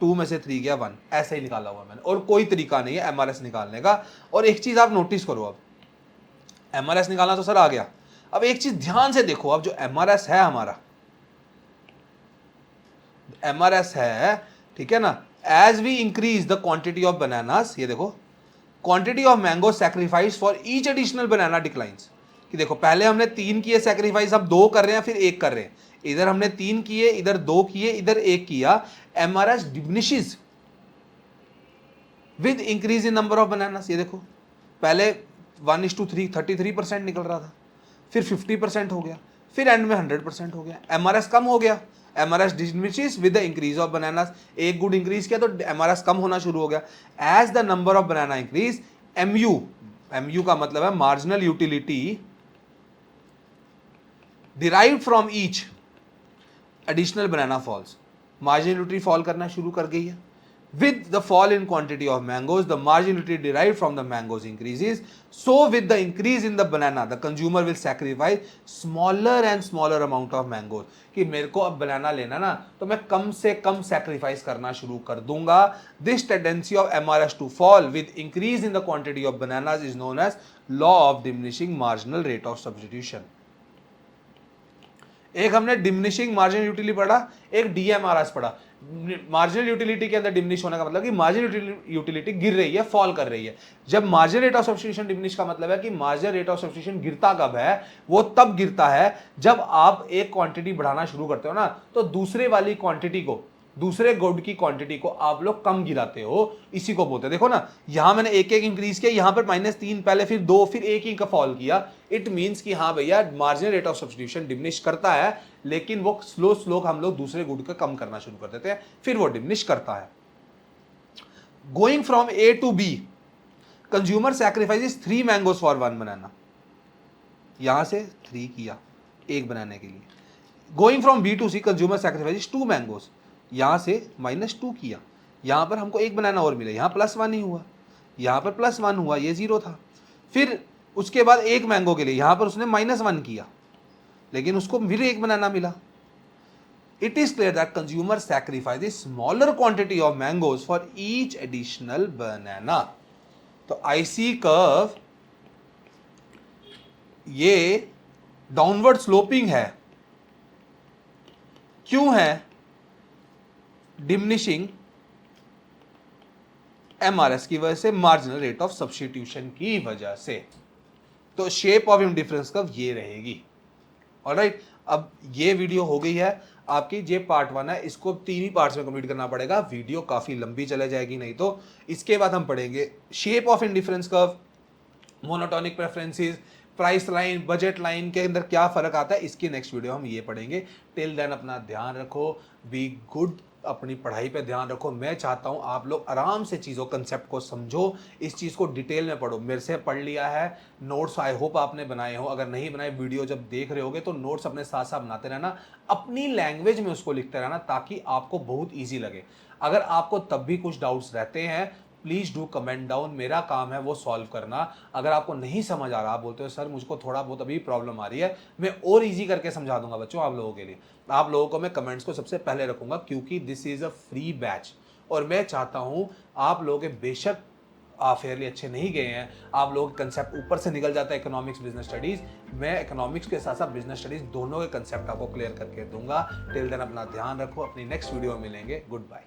2 में से 3 गया 1, ऐसे ही निकाला हुआ मैंने, और कोई तरीका नहीं है MRS निकालने का। और एक चीज आप नोटिस करो, अब MRS निकालना तो सर आ गया, अब एक चीज ध्यान से देखो, अब जो MRS है हमारा, MRS है, ठीक है ना, as we increase the quantity of bananas, ये देखो quantity of mango sacrifice for each additional banana declines. कि देखो पहले हमने 3 किए सैक्रिफाइस, अब 2 कर रहे हैं, फिर 1 कर रहे हैं, इधर हमने 3 किए, इधर 2 किए, इधर 1 किया। MRS diminishes with increase in number of bananas. ये देखो पहले 1:3 33% निकल रहा था, फिर 50% हो गया, फिर एंड में 100% हो गया, MRS कम हो गया। MRS diminishes with the increase of bananas, एक गुड इंक्रीज किया तो MRS कम होना शुरू हो गया। As the number of banana increase, MU का मतलब है marginal utility derived from each additional banana falls, marginal utility fall करना शुरू कर गई है। With the fall in quantity of mangoes, the margin utility derived from the mangoes increases. So with the increase in the banana, the consumer will sacrifice smaller and smaller amount of mangoes. कि मेरे को अब बनाना लेना ना तो मैं कम से कम sacrifice करना शुरू कर दूंगा। This tendency of MRS to fall with increase in the quantity of bananas is known as law of diminishing marginal rate of substitution. एक हमने डिमिनिशिंग मार्जिनल यूटिलिटी पढ़ा, एक DMRS पढ़ा। मार्जिनल यूटिलिटी के अंदर डिमिनिश होने का मतलब कि मार्जिनल यूटिलिटी गिर रही है, फॉल कर रही है। जब marginal rate of substitution diminish का मतलब है कि मार्जिनल रेट ऑफ सब्स्टिट्यूशन गिरता कब है, वो तब गिरता है जब आप एक क्वांटिटी बढ़ाना शुरू करते हो ना, तो दूसरे वाली क्वांटिटी को, दूसरे गुड की क्वांटिटी को आप लोग कम गिराते हो, इसी को बोलते हैं। देखो ना यहां मैंने एक इंक्रीज किया, यहां पर -3 पहले, फिर 2, फिर 1 ही का फॉल किया। इट मींस कि हाँ भैया marginal rate of substitution diminish करता है, लेकिन वो स्लो हम लोग दूसरे गुड का कम करना शुरू कर देते हैं, फिर वो डिमिनिश करता है। Going from A to B, consumer sacrifices 3 mangoes for 1 बनाना, यहां से 3 किया एक बनाने के लिए। Going from B to C, consumer sacrifices 2 mangoes, यहां से -2 किया, यहां पर हमको एक बनाना और मिला, यहां +1 ही हुआ, यहां पर +1 हुआ, ये 0 था। फिर उसके बाद एक मैंगो के लिए यहां पर उसने -1 किया, लेकिन उसको फिर एक बनाना मिला। It is clear that consumer sacrifices smaller quantity of mangoes for each additional banana. तो IC कर्व ये डाउनवर्ड स्लोपिंग है, क्यों है? डिमिनिशिंग MRS की वजह से, मार्जिनल रेट ऑफ सब्स्टिट्यूशन की वजह से। तो शेप ऑफ इंडिफरेंस कर्व ये रहेगी। ऑलराइट, अब ये वीडियो हो गई है आपकी, ये पार्ट 1 है, इसको 3 ही पार्ट्स में कंप्लीट करना पड़ेगा, वीडियो काफी लंबी चले जाएगी नहीं तो। इसके बाद हम पढ़ेंगे shape of indifference curve, monotonic preferences, price line, budget line के अंदर क्या फर्क आता है, इसकी नेक्स्ट वीडियो हम ये पढ़ेंगे। टिल देन अपना ध्यान रखो, बी गुड, अपनी पढ़ाई पे ध्यान रखो। मैं चाहता हूँ आप लोग आराम से चीज़ों, कंसेप्ट को समझो, इस चीज़ को डिटेल में पढ़ो। मेरे से पढ़ लिया है, नोट्स आई होप आपने बनाए हो, अगर नहीं बनाए वीडियो जब देख रहे होगे तो नोट्स अपने साथ साथ बनाते रहना, अपनी लैंग्वेज में उसको लिखते रहना ताकि आपको बहुत ईजी लगे। अगर आपको तब भी कुछ डाउट्स रहते हैं प्लीज़ डू कमेंट डाउन। मेरा काम है वो सॉल्व करना। अगर आपको नहीं समझ आ रहा, आप बोलते हो सर मुझको थोड़ा बहुत अभी प्रॉब्लम आ रही है, मैं और ईजी करके समझा दूंगा बच्चों आप लोगों के लिए। आप लोगों को मैं कमेंट्स को सबसे पहले रखूंगा, क्योंकि this is a free batch और मैं चाहता हूँ आप लोगों के, बेशक आप फेयरली अच्छे नहीं गए हैं, आप लोगों के कंसेप्ट ऊपर से निकल जाता है इकोनॉमिक्स बिजनेस स्टडीज़, मैं इकोनॉमिक्स के साथ साथ बिजनेस स्टडीज़ दोनों के कंसेप्ट आपको क्लियर करके दूंगा। टिल देन अपना ध्यान रखो, अपनी नेक्स्ट वीडियो में मिलेंगे। Good bye.